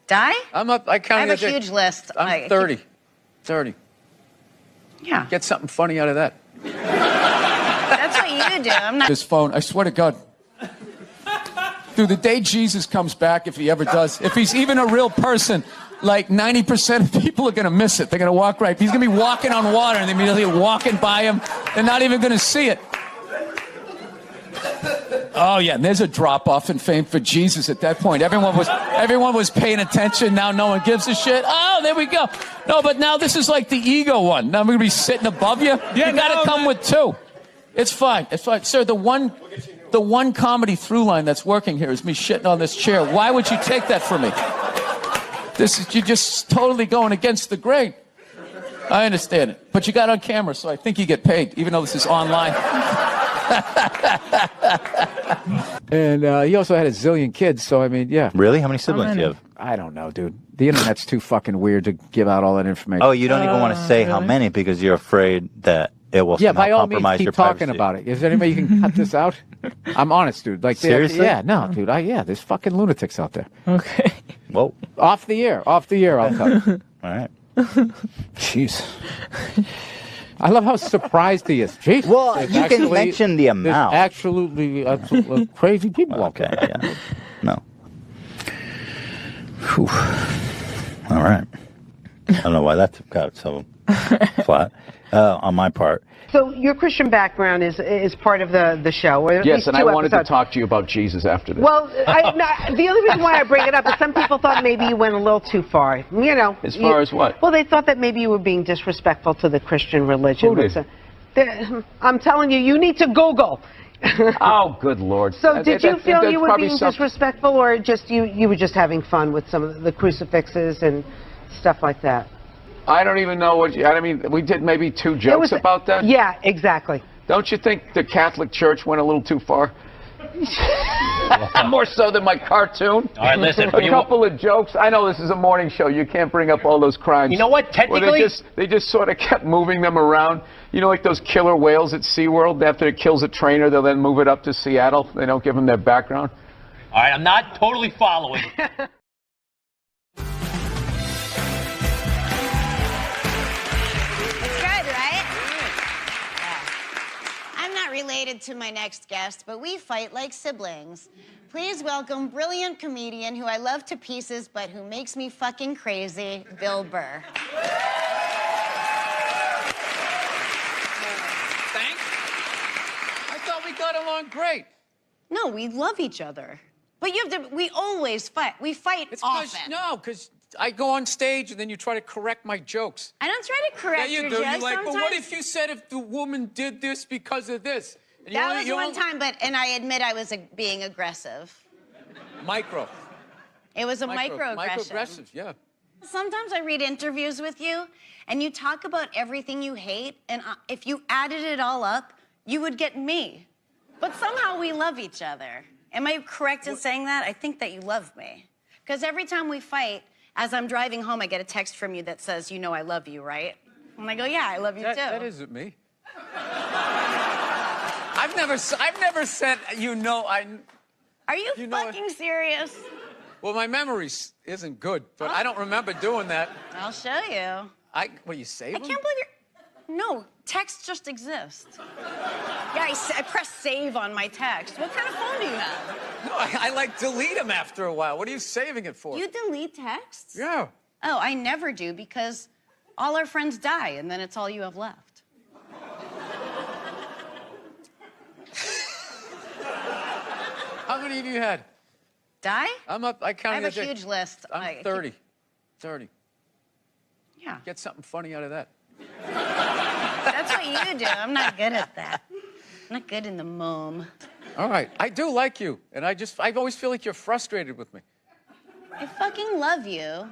Die? I'm up. I counted. I have a huge list. I'm 30. 30. Yeah. Get something funny out of that. That's what you do. I'm not. This phone, I swear to God. Dude, the day Jesus comes back, if he ever does, if he's even a real person, like 90% of people are going to miss it. They're going to walk right. He's going to be walking on water and they're immediately walking by him. They're not even going to see it. Oh, yeah, and there's a drop-off in fame for Jesus at that point. Everyone was paying attention. Now no one gives a shit. Oh, there we go. No, but now this is like the ego one. Now I'm going to be sitting above you. Yeah, you got to come with two. It's fine. It's fine. Sir, the one comedy through line that's working here is me shitting on this chair. Why would you take that from me? You're just totally going against the grain. I understand it. But you got on camera, so I think you get paid, even though this is online. And he also had a zillion kids, so I mean, yeah. Really? How many siblings do you have? I don't know, dude. The internet's too fucking weird to give out all that information. Oh, you don't even want to say how many because you're afraid that it will Yeah, somehow by all means, compromise keep your talking privacy. about it. Is there any way you can cut this out? I'm honest, dude. Like, seriously? Yeah, no, dude. There's fucking lunatics out there. Okay. Whoa. Off the air, I'll cut. All right. Jeez. I love how surprised he is. Jeez. Well, you can mention the amount. There's absolutely crazy people out there. Okay, yeah. No. Whew. All right. I don't know why that got so flat on my part. So your Christian background is part of the show. Or at Yes, least and two I wanted episodes. to talk to you about Jesus after this. Well, the only reason why I bring it up is some people thought maybe you went a little too far. You know. As far as what? Well, they thought that maybe you were being disrespectful to the Christian religion. Who did? I'm telling you, you need to Google. Oh, good Lord. So did you feel you were probably being disrespectful, or just you were just having fun with some of the crucifixes and stuff like that? I don't even know what I mean, we did maybe 2 jokes about that? Yeah, exactly. Don't you think the Catholic Church went a little too far? More so than my cartoon. All right, listen. A couple of jokes. I know this is a morning show. You can't bring up all those crimes. You know what? Technically, they just sort of kept moving them around. You know, like those killer whales at SeaWorld. After it kills a trainer, they'll then move it up to Seattle. They don't give them their background. all right, I'm not totally following. Related to my next guest, but we fight like siblings. Please welcome brilliant comedian who I love to pieces, but who makes me fucking crazy, Bill Burr. Thanks. I thought we got along great. No, we love each other. But you have to, we always fight. We fight often. No, because I go on stage and then you try to correct my jokes. I don't try to correct your your jokes. jokes. You're like, sometimes. but what if you said if the woman did this because of this? And That was one time, and I admit I was being aggressive. Micro. It was a microaggression. Microaggressive, yeah. Sometimes I read interviews with you, and you talk about everything you hate, and if you added it all up, you would get me. But somehow we love each other. Am I correct in saying that? I think that you love me. Because every time we fight, as I'm driving home, I get a text from you that says, you know I love you, right? And I go, yeah, I love you too. That isn't me. I've never said, you know, Are you fucking serious? Well, my memory isn't good, but I don't remember doing that. I'll show you. What, you save I them? can't believe you're... No, texts just exist. Yeah, I press save on my text. What kind of phone do you have? No, I like delete them after a while. What are you saving it for? You delete texts? Yeah. Oh, I never do because all our friends die and then it's all you have left. How many of you had? Die? I'm up. I I counted have a the day. huge list. I'm 30. 30. Yeah. Get something funny out of that. That's what you do. I'm not good at that. I'm not good in the mom. All right. I do like you, and I always feel like you're frustrated with me. I fucking love you.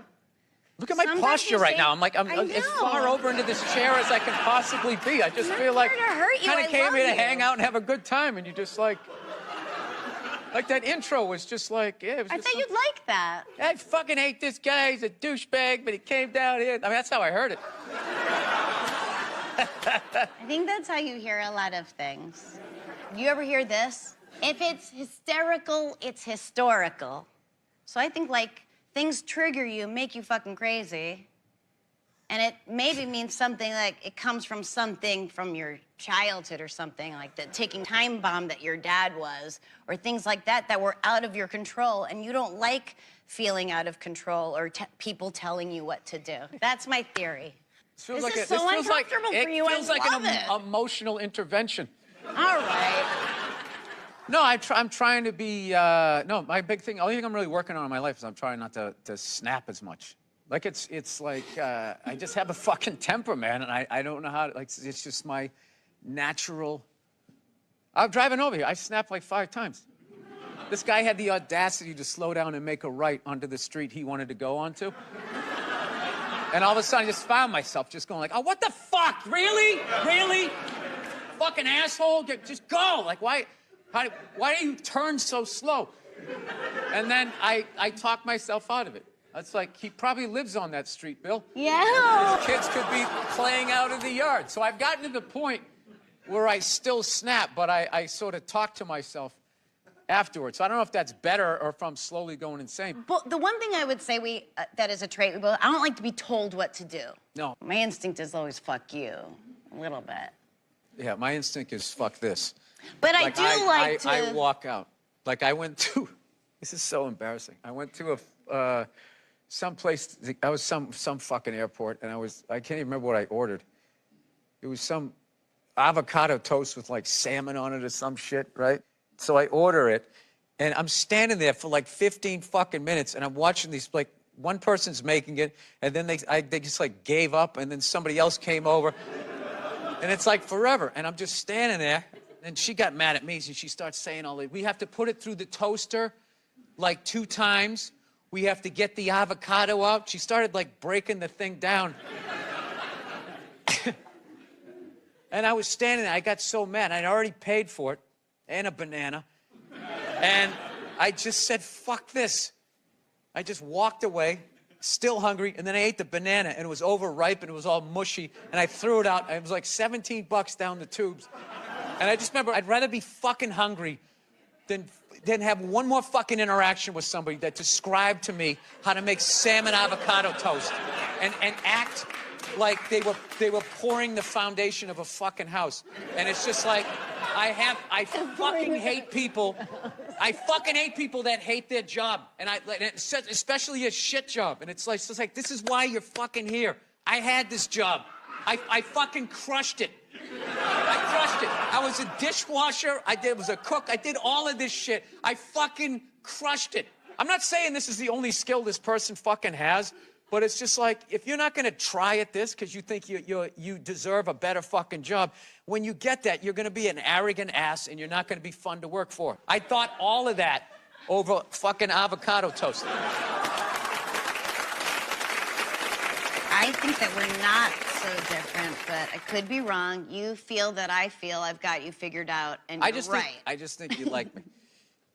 Look at my Sometimes posture you right say- now. I'm I as know. far over into this chair as I can possibly be. I just feel like trying to hurt you. kind I of came love here to you. hang out and have a good time, and you just like that intro was just like, yeah. It was I just thought you'd like that. I fucking hate this guy. He's a douchebag, but he came down here. I mean, that's how I heard it. I think that's how you hear a lot of things. You ever hear this? If it's hysterical, it's historical. So I think, like, things trigger you, make you fucking crazy. And it maybe means something like it comes from something from your childhood or something, like the ticking time bomb that your dad was, or things like that that were out of your control, and you don't like feeling out of control or people telling you what to do. That's my theory. This This is so uncomfortable for you. I It feels like love an it. emotional intervention. All right. No, I'm trying to be. No, my big thing. Only thing I'm really working on in my life is I'm trying not to snap as much. Like it's like I just have a fucking temper, man, and I don't know how to, like, it's just my natural. I'm driving over here. I snapped like 5 times. This guy had the audacity to slow down and make a right onto the street he wanted to go onto. And all of a sudden, I just found myself just going like, oh, what the fuck? Really? Really? Fucking asshole? Just go. Like, why do you turn so slow? And then I talk myself out of it. It's like, he probably lives on that street, Bill. Yeah. His kids could be playing out in the yard. So I've gotten to the point where I still snap, but I sort of talk to myself afterwards. So I don't know if that's better or if I'm slowly going insane. But the one thing I would say that is a trait we both, I don't like to be told what to do. No. My instinct is always fuck you, a little bit. Yeah, my instinct is fuck this. But I do like to... I walk out. Like I went to, this is so embarrassing. I went to someplace, I was some fucking airport, and I can't even remember what I ordered. It was some avocado toast with like salmon on it or some shit, right? So I order it, and I'm standing there for like 15 fucking minutes, and I'm watching these, like, one person's making it, and then they just like gave up, and then somebody else came over, and it's like forever, and I'm just standing there, and she got mad at me, so she starts saying all that. We have to put it through the toaster like 2 times. We have to get the avocado out. She started like breaking the thing down. And I was standing there. I got so mad. I'd already paid for it and a banana. And I just said, fuck this. I just walked away, still hungry, and then I ate the banana, and it was overripe, and it was all mushy, and I threw it out. It was like $17 down the tubes. And I just remember, I'd rather be fucking hungry than have one more fucking interaction with somebody that described to me how to make salmon avocado toast and act like they were pouring the foundation of a fucking house. And it's just like, I fucking hate people. I fucking hate people that hate their job. And especially a shit job. And it's like, this is why you're fucking here. I had this job. I fucking crushed it. I crushed it. I was a dishwasher. I was a cook. I did all of this shit. I fucking crushed it. I'm not saying this is the only skill this person fucking has, but it's just like, if you're not going to try at this because you think you deserve a better fucking job, when you get that, you're going to be an arrogant ass and you're not going to be fun to work for. I thought all of that over fucking avocado toast. I think that we're not so different, but I could be wrong. You feel that I feel I've got you figured out, and you're right. I just think you like me.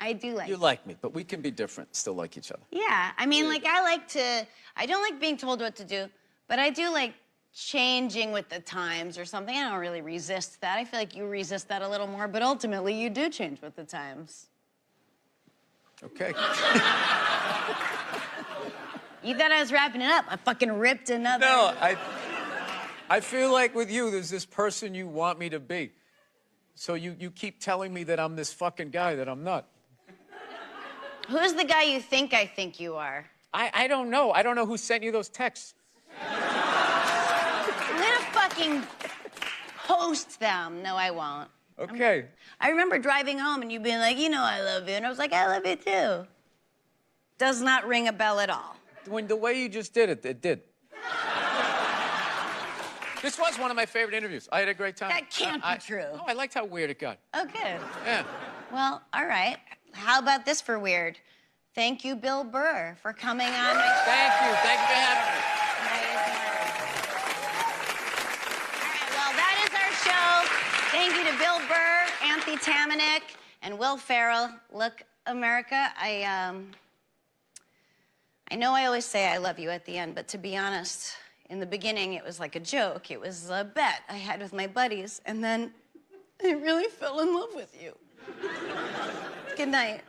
I do like you. Like me, but we can be different, still like each other. Yeah, I mean, like, I don't like being told what to do, but I do like changing with the times or something. I don't really resist that. I feel like you resist that a little more, but ultimately you do change with the times. Okay. You thought I was wrapping it up. I fucking ripped another. No, I feel like with you, there's this person you want me to be. So you keep telling me that I'm this fucking guy that I'm not. Who's the guy you think you are? I don't know. I don't know who sent you those texts. I'm gonna fucking post them. No, I won't. Okay. I remember driving home and you being like, you know I love you. And I was like, I love you too. does not ring a bell at all. When the way you just did it, it did. This was one of my favorite interviews. I had a great time. That can't be true. No, I liked how weird it got. Oh, good. Yeah. Well, all right. How about this for weird? Thank you, Bill Burr, for coming on. Thank you. Thank you for having me. All right, well, that is our show. Thank you to Bill Burr, Anthony Tamanek, and Will Ferrell. Look, America, I know I always say I love you at the end, but to be honest, in the beginning, it was like a joke. It was a bet I had with my buddies, and then I really fell in love with you. Good night.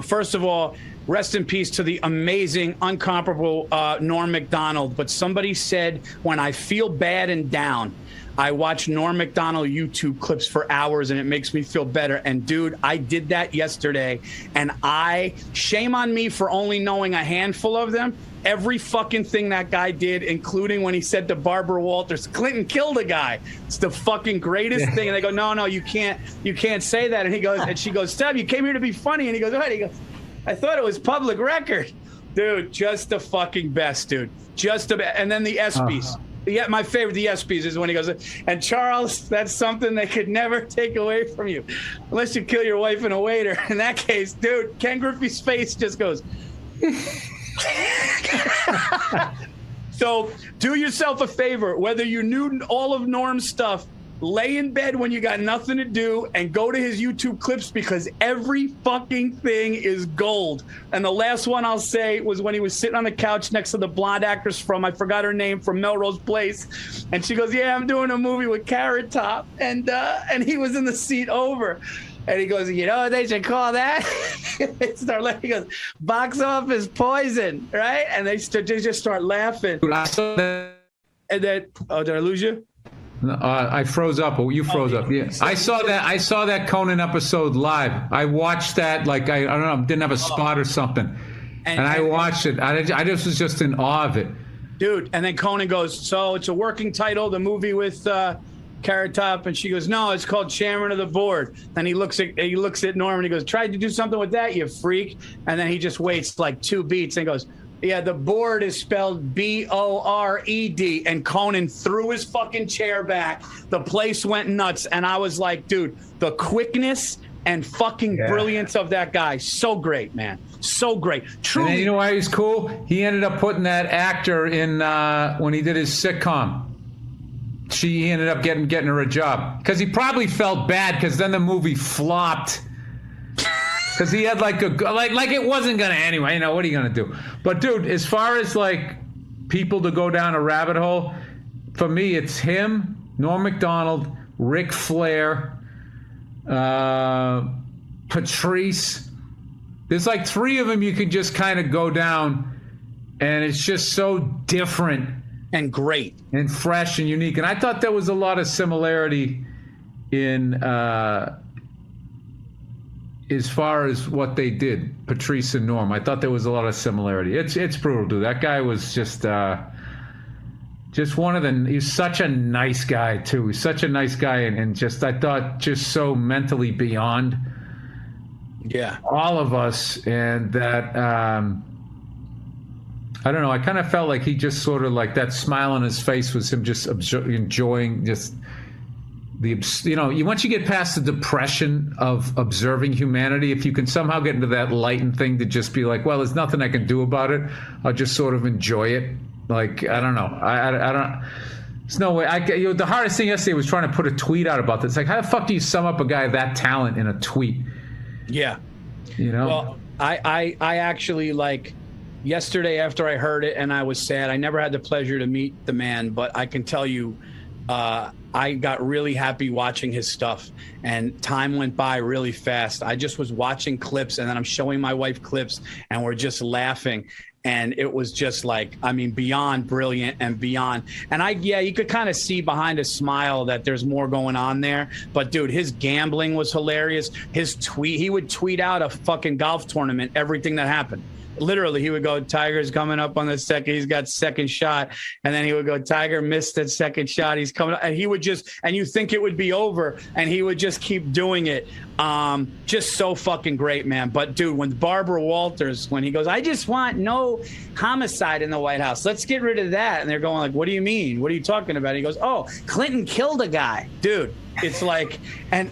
First of all, rest in peace to the amazing, incomparable Norm Macdonald. But somebody said, when I feel bad and down, I watch Norm Macdonald YouTube clips for hours and it makes me feel better. And dude, I did that yesterday, and shame on me for only knowing a handful of them. Every fucking thing that guy did, including when he said to Barbara Walters, Clinton killed a guy. It's the fucking greatest thing. And they go, no, you can't say that. And he goes, and she goes, Steph, you came here to be funny. And he goes, what? He goes, I thought it was public record. Dude, just the fucking best, dude. And then the ESPYs. Yeah, my favorite, the ESPYs, is when he goes, and Charles, that's something they could never take away from you, unless you kill your wife and a waiter. In that case, dude, Ken Griffey's face just goes. So do yourself a favor, whether you knew all of Norm's stuff, lay in bed when you got nothing to do and go to his YouTube clips, because every fucking thing is gold. And the last one I'll say was when he was sitting on the couch next to the blonde actress from, I forgot her name, from Melrose Place. And she goes, yeah, I'm doing a movie with Carrot Top. And he was in the seat over. And he goes, you know what they should call that? He goes, box office poison, right? And they just start laughing. Dude, I saw that. And then, did I lose you? I froze up. Oh, you froze up. Yeah, I saw that Conan episode live. I watched that like I don't know, didn't have a spot or something, and I watched it. I just was just in awe of it, dude. And then Conan goes, so it's a working title, the movie with Carrot Top, and she goes, no, it's called Chairman of the Board. And he looks at Norm and he goes, tried to do something with that, you freak. And then he just waits like 2 beats and goes, yeah, the board is spelled B-O-R-E-D. And Conan threw his fucking chair back. The place went nuts. And I was like, dude, the quickness and fucking brilliance of that guy. So great, man. So great. Truly. And then, you know why he's cool? He ended up putting that actor in when he did his sitcom. He ended up getting her a job. Because he probably felt bad because then the movie flopped. Because he had like it wasn't gonna anyway. You know, what are you gonna do? But dude, as far as like people to go down a rabbit hole, for me it's him, Norm Macdonald, Ric Flair, Patrice. There's like 3 of them you can just kind of go down, and it's just so different and great and fresh and unique. And I thought there was a lot of similarity in. As far as what they did, Patrice and Norm, I thought there was a lot of similarity. It's brutal, dude. That guy was just one of the. He's such a nice guy too. He's such a nice guy, and just I thought just so mentally beyond. Yeah. All of us, and that I don't know. I kind of felt like he just sort of like that smile on his face was him just enjoying just. Once you get past the depression of observing humanity, if you can somehow get into that lightened thing to just be like, well, there's nothing I can do about it, I'll just sort of enjoy it. Like, I don't know. I don't. There's no way. The hardest thing yesterday was trying to put a tweet out about this. It's like, how the fuck do you sum up a guy of that talent in a tweet? Yeah. You know. Well, I actually like. Yesterday, after I heard it, and I was sad. I never had the pleasure to meet the man, but I can tell you. I got really happy watching his stuff, and time went by really fast. I just was watching clips, and then I'm showing my wife clips, and we're just laughing. And it was just like, I mean, beyond brilliant and beyond. And you could kind of see behind a smile that there's more going on there. But dude, his gambling was hilarious. His tweet, he would tweet out a fucking golf tournament, everything that happened. Literally, he would go, Tiger's coming up on the second. He's got second shot. And then he would go, Tiger missed that second shot. He's coming up. And he would just, and you think it would be over. And he would just keep doing it. Just so fucking great, man. But, dude, when Barbara Walters, when he goes, I just want no homicide in the White House. Let's get rid of that. And they're going like, what do you mean? What are you talking about? And he goes, oh, Clinton killed a guy. Dude, it's like, and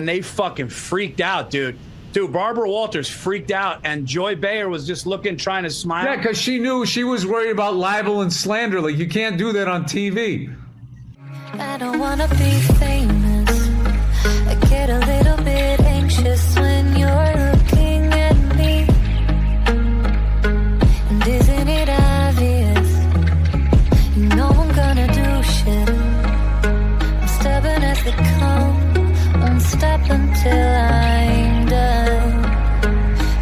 they fucking freaked out, dude. Dude, Barbara Walters freaked out, and Joy Behar was just looking, trying to smile. Yeah, because she knew she was worried about libel and slander. Like, you can't do that on TV. I don't want to be famous. I get a little bit anxious when you're looking at me. And isn't it obvious? You know I'm gonna do shit. I'm stubborn as they come. Won't stop until I'm done.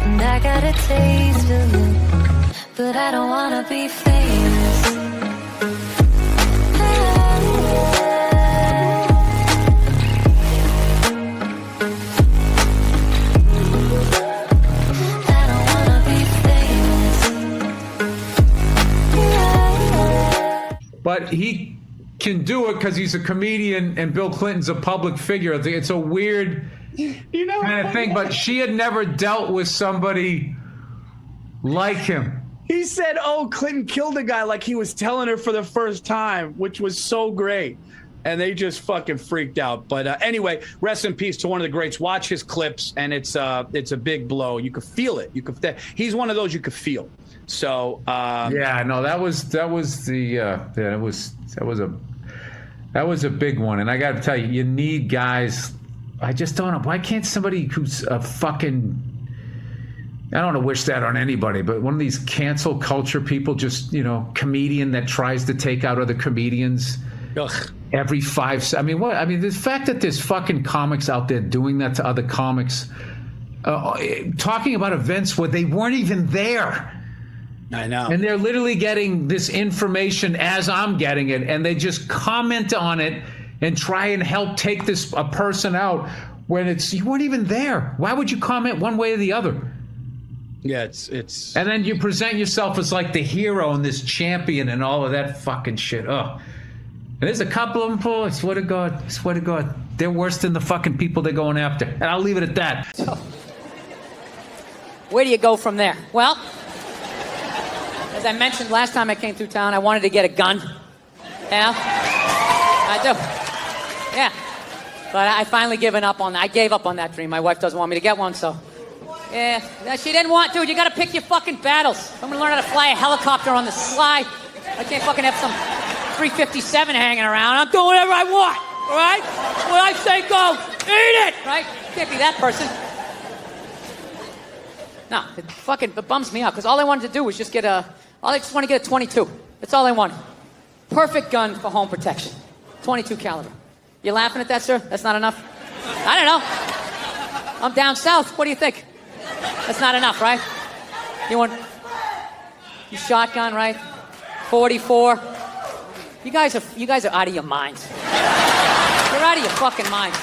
And I got a taste of it, but I don't wanna be famous. I don't wanna be famous. But he can do it because he's a comedian and Bill Clinton's a public figure. It's a weird kind of thing, but she had never dealt with somebody like him. He said, oh, Clinton killed a guy, like he was telling her for the first time, which was so great. And they just fucking freaked out. But anyway, rest in peace to one of the greats. Watch his clips, and it's a big blow. You could feel it. He's one of those you could feel. So yeah, no, that was a big one. And I got to tell you, you need guys. I just don't know. Why can't somebody who's a fucking, I don't want to wish that on anybody, but one of these cancel culture people, just, comedian that tries to take out other comedians. Ugh. Every 5 I mean, what? I mean, the fact that there's fucking comics out there doing that to other comics, talking about events where they weren't even there. I know. And they're literally getting this information as I'm getting it, and they just comment on it and try and help take a person out when you weren't even there. Why would you comment one way or the other? Yeah, it's. And then you present yourself as like the hero and this champion and all of that fucking shit. Ugh. And there's a couple of them, Paul, I swear to God, they're worse than the fucking people they're going after. And I'll leave it at that. So, where do you go from there? Well, as I mentioned last time I came through town, I wanted to get a gun. Yeah, I do. Yeah. But I finally given up on that. I gave up on that dream. My wife doesn't want me to get one, so. Yeah, she didn't want to. You gotta pick your fucking battles. I'm gonna learn how to fly a helicopter on the sly. I can't fucking have some 357 hanging around. I'm doing whatever I want, all right? When I say go, eat it, right? Can't be that person. No, it bums me out, because all I wanted to do was just I just want to get a 22. That's all I wanted. Perfect gun for home protection. 22 caliber. You laughing at that, sir? That's not enough? I don't know. I'm down south. What do you think? That's not enough, right? You want your shotgun, right? 44. You guys are out of your minds. You're out of your fucking minds.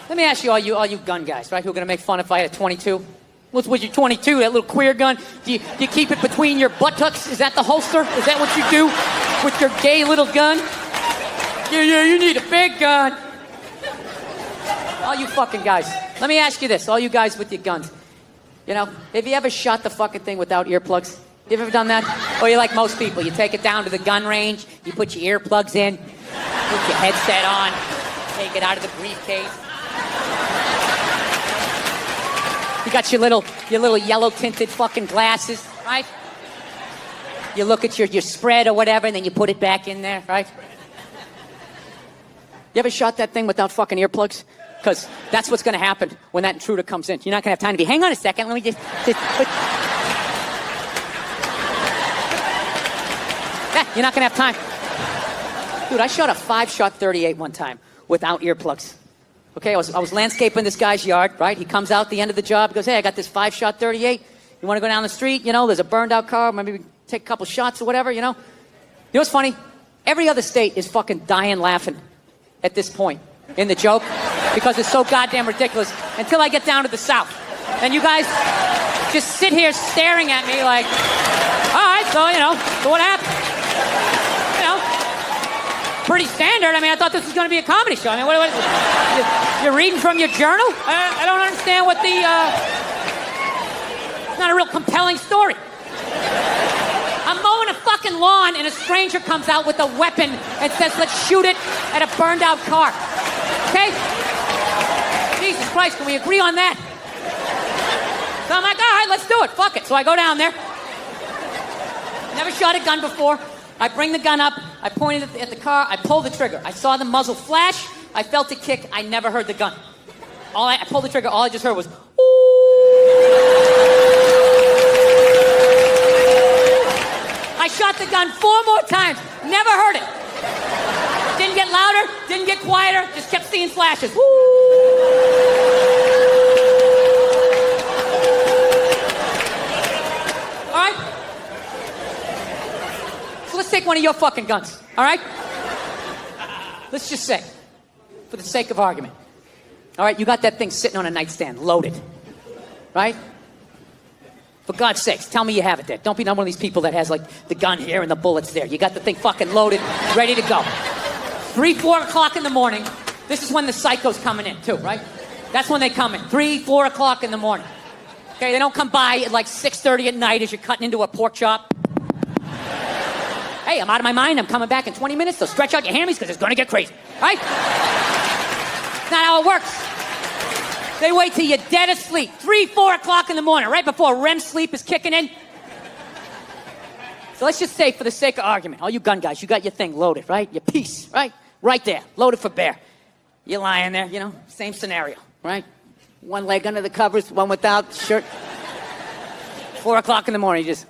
Let me ask you, all you gun guys, right? Who are gonna make fun if I had a 22? What's with your 22? That little queer gun? Do you keep it between your buttocks? Is that the holster? Is that what you do with your gay little gun? Yeah, you need a big gun. All you fucking guys. Let me ask you this, all you guys with your guns. Have you ever shot the fucking thing without earplugs? You ever done that? Or you like most people, you take it down to the gun range, you put your earplugs in, put your headset on, take it out of the briefcase. You got your little yellow tinted fucking glasses, right? You look at your spread or whatever, and then you put it back in there, right? You ever shot that thing without fucking earplugs? Because that's what's going to happen when that intruder comes in. You're not going to have time to be, hang on a second, let me just yeah, you're not going to have time. Dude, I shot a 5-shot 38 one time without earplugs. Okay, I was landscaping this guy's yard, right? He comes out at the end of the job, goes, hey, I got this 5-shot 38. You want to go down the street? There's a burned out car. Maybe we can take a couple shots or whatever, You know what's funny? Every other state is fucking dying laughing at this point in the joke because it's so goddamn ridiculous until I get down to the South. And you guys, just sit here staring at me like, all right, so, so what happened? Pretty standard. I mean, I thought this was going to be a comedy show. I mean, what you're reading from your journal? I don't understand what the, it's not a real compelling story. I'm mowing a fucking lawn and a stranger comes out with a weapon and says, let's shoot it at a burned out car. Okay? Jesus Christ, can we agree on that? So I'm like, all right, let's do it. Fuck it. So I go down there. Never shot a gun before. I bring the gun up. I pointed at the car. I pulled the trigger. I saw the muzzle flash. I felt it kick. I never heard the gun. I pulled the trigger. All I just heard was, I shot the gun 4 more times. Never heard it. Didn't get louder. Didn't get quieter. Just kept seeing flashes. All right? So let's take one of your fucking guns. All right? Let's just say, for the sake of argument. All right, you got that thing sitting on a nightstand, loaded. Right? For God's sakes, tell me you have it there. Don't be one of these people that has, like, the gun here and the bullets there. You got the thing fucking loaded, ready to go. 3, 4 o'clock in the morning. This is when the psycho's coming in, too, right? That's when they come in. 3, 4 o'clock in the morning. Okay, they don't come by at, like, 6:30 at night as you're cutting into a pork chop. Hey, I'm out of my mind. I'm coming back in 20 minutes, so stretch out your hammies because it's going to get crazy, right? That's not how it works. They wait till you're dead asleep. 3, 4 o'clock in the morning, right before REM sleep is kicking in. So let's just say, for the sake of argument, all you gun guys, you got your thing loaded, right? Your piece, right? Right there, loaded for bear. You're lying there, same scenario, right? One leg under the covers, one without, shirt. 4 o'clock in the morning, you just...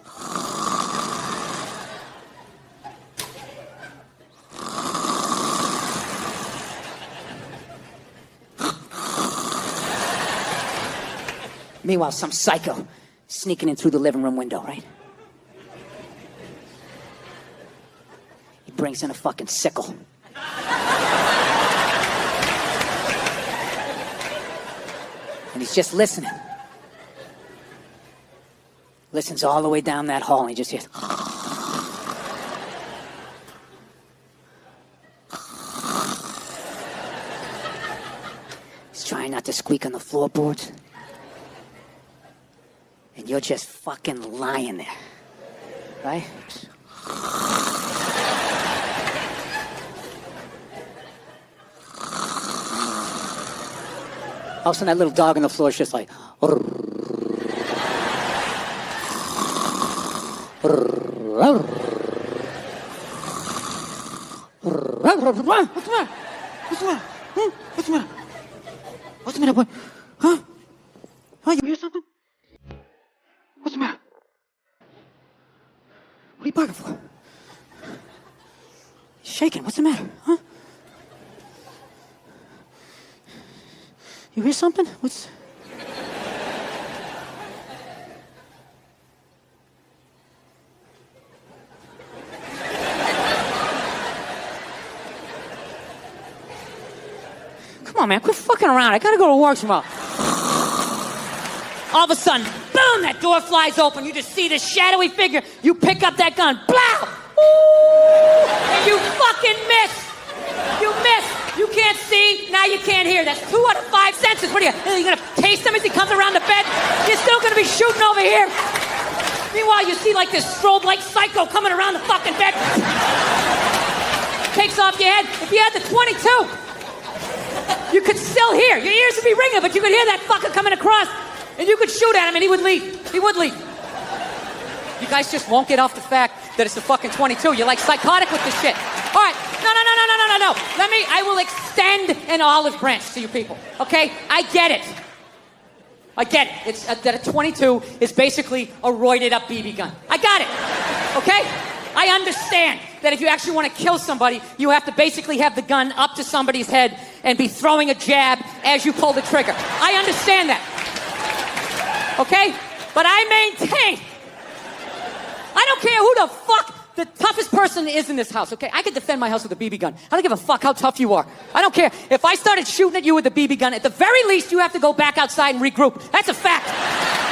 Meanwhile, some psycho sneaking in through the living room window, right? He brings in a fucking sickle. And he's just listening. Listens all the way down that hall and he just hears... He's trying not to squeak on the floorboards. And you're just fucking lying there, right? All of a sudden, that little dog on the floor is just like... What's the matter? What's the matter? What's the matter? What's the matter? What's the matter, boy? Huh? Oh, you hear something? What's the matter? What are you barking for? He's shaking. What's the matter? Huh? You hear something? What's... Come on, man. Quit fucking around. I gotta go to work tomorrow. All of a sudden, boom, that door flies open. You just see this shadowy figure. You pick up that gun. Blow! Ooh! And you fucking miss. You miss. You can't see. Now you can't hear. That's 2 out of 5 senses. What are you going to taste him as he comes around the bed? You're still going to be shooting over here. Meanwhile, you see like this strobe light psycho coming around the fucking bed. Takes off your head. If you had the 22, you could still hear. Your ears would be ringing, but you could hear that fucker coming across. And you could shoot at him and he would leave. He would leave. You guys just won't get off the fact that it's a fucking 22. You're like psychotic with this shit. All right. No. I will extend an olive branch to you people. Okay? I get it. It's that a 22 is basically a roided up BB gun. I got it. Okay? I understand that if you actually want to kill somebody, you have to basically have the gun up to somebody's head and be throwing a jab as you pull the trigger. I understand that. Okay? But I maintain, I don't care who the fuck the toughest person is in this house, okay? I can defend my house with a BB gun. I don't give a fuck how tough you are. I don't care. If I started shooting at you with a BB gun, at the very least, you have to go back outside and regroup. That's a fact.